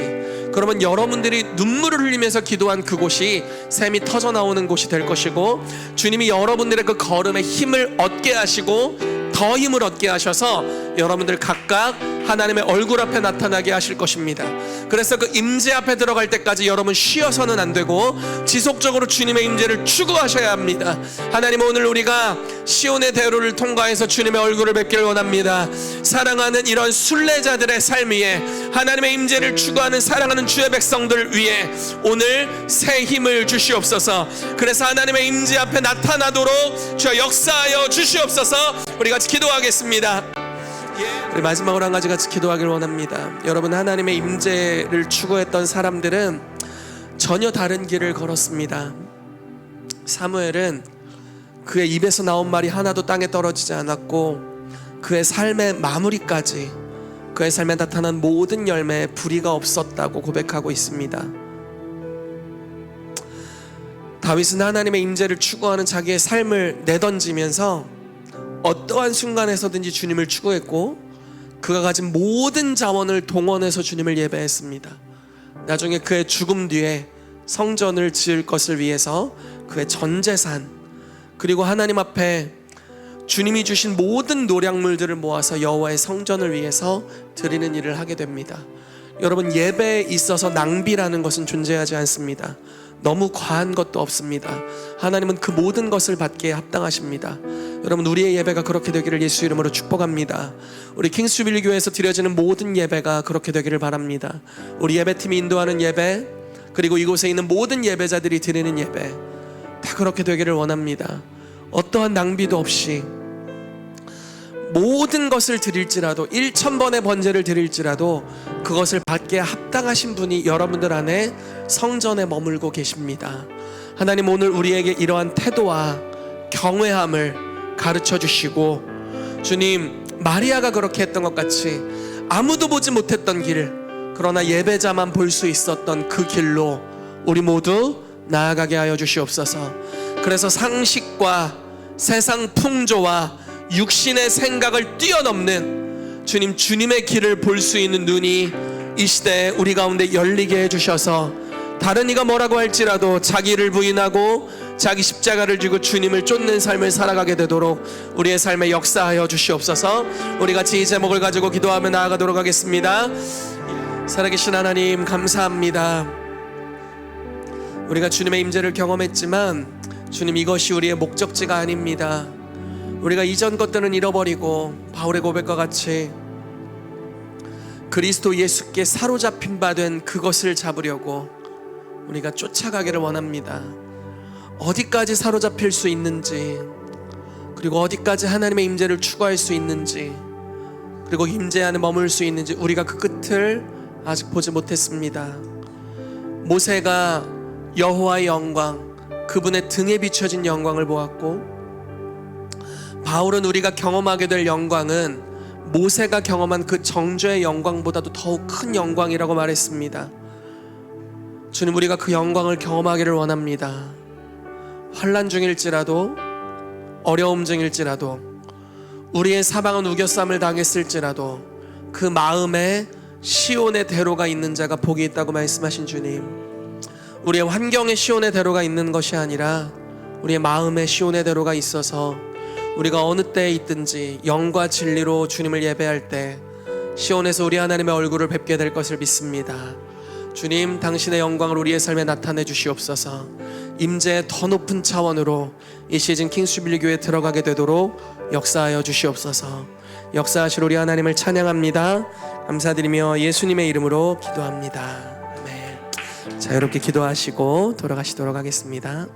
그러면 여러분들이 눈물을 흘리면서 기도한 그곳이 샘이 터져 나오는 곳이 될 것이고, 주님이 여러분들의 그 걸음에 힘을 얻게 하시고 더 힘을 얻게 하셔서 여러분들 각각 하나님의 얼굴 앞에 나타나게 하실 것입니다. 그래서 그 임재 앞에 들어갈 때까지 여러분 쉬어서는 안 되고 지속적으로 주님의 임재를 추구하셔야 합니다. 하나님, 오늘 우리가 시온의 대로를 통과해서 주님의 얼굴을 뵙기를 원합니다. 사랑하는 이런 순례자들의 삶 위에, 하나님의 임재를 추구하는 사랑하는 주의 백성들 위에 오늘 새 힘을 주시옵소서. 그래서 하나님의 임재 앞에 나타나도록 주여 역사하여 주시옵소서. 우리 같이 기도하겠습니다. 우리 마지막으로 한 가지 같이 기도하기를 원합니다. 여러분, 하나님의 임재를 추구했던 사람들은 전혀 다른 길을 걸었습니다. 사무엘은 그의 입에서 나온 말이 하나도 땅에 떨어지지 않았고, 그의 삶의 마무리까지, 그의 삶에 나타난 모든 열매에 불의가 없었다고 고백하고 있습니다. 다윗은 하나님의 임재를 추구하는 자기의 삶을 내던지면서 어떠한 순간에서든지 주님을 추구했고 그가 가진 모든 자원을 동원해서 주님을 예배했습니다. 나중에 그의 죽음 뒤에 성전을 지을 것을 위해서 그의 전 재산, 그리고 하나님 앞에 주님이 주신 모든 노량물들을 모아서 여호와의 성전을 위해서 드리는 일을 하게 됩니다. 여러분, 예배에 있어서 낭비라는 것은 존재하지 않습니다. 너무 과한 것도 없습니다. 하나님은 그 모든 것을 받기에 합당하십니다. 여러분, 우리의 예배가 그렇게 되기를 예수 이름으로 축복합니다. 우리 킹스주빌리 교회에서 드려지는 모든 예배가 그렇게 되기를 바랍니다. 우리 예배팀이 인도하는 예배, 그리고 이곳에 있는 모든 예배자들이 드리는 예배 다 그렇게 되기를 원합니다. 어떠한 낭비도 없이 모든 것을 드릴지라도 1000번의 번제를 드릴지라도 그것을 받기에 합당하신 분이 여러분들 안에 성전에 머물고 계십니다. 하나님, 오늘 우리에게 이러한 태도와 경외함을 가르쳐 주시고, 주님, 마리아가 그렇게 했던 것 같이 아무도 보지 못했던 길, 그러나 예배자만 볼 수 있었던 그 길로 우리 모두 나아가게 하여 주시옵소서. 그래서 상식과 세상 풍조와 육신의 생각을 뛰어넘는 주님의 길을 볼 수 있는 눈이 이 시대에 우리 가운데 열리게 해주셔서 다른 이가 뭐라고 할지라도 자기를 부인하고 자기 십자가를 지고 주님을 쫓는 삶을 살아가게 되도록 우리의 삶에 역사하여 주시옵소서. 우리 같이 이 제목을 가지고 기도하며 나아가도록 하겠습니다. 살아계신 하나님, 감사합니다. 우리가 주님의 임재를 경험했지만 주님, 이것이 우리의 목적지가 아닙니다. 우리가 이전 것들은 잃어버리고 바울의 고백과 같이 그리스도 예수께 사로잡힌 바 된 그것을 잡으려고 우리가 쫓아가기를 원합니다. 어디까지 사로잡힐 수 있는지, 그리고 어디까지 하나님의 임재를 추구할 수 있는지, 그리고 임재 안에 머물 수 있는지 우리가 그 끝을 아직 보지 못했습니다. 모세가 여호와의 영광, 그분의 등에 비춰진 영광을 보았고, 바울은 우리가 경험하게 될 영광은 모세가 경험한 그 정죄의 영광보다도 더욱 큰 영광이라고 말했습니다. 주님, 우리가 그 영광을 경험하기를 원합니다. 환난 중일지라도, 어려움 중일지라도, 우리의 사방은 우겨쌈을 당했을지라도 그 마음에 시온의 대로가 있는 자가 복이 있다고 말씀하신 주님, 우리의 환경에 시온의 대로가 있는 것이 아니라 우리의 마음에 시온의 대로가 있어서 우리가 어느 때에 있든지 영과 진리로 주님을 예배할 때 시온에서 우리 하나님의 얼굴을 뵙게 될 것을 믿습니다. 주님, 당신의 영광을 우리의 삶에 나타내 주시옵소서. 임재의 더 높은 차원으로 이 시즌 킹스주빌리 교회에 들어가게 되도록 역사하여 주시옵소서. 역사하실 우리 하나님을 찬양합니다. 감사드리며 예수님의 이름으로 기도합니다. 아멘. 자, 이렇게 기도하시고 돌아가시도록 하겠습니다.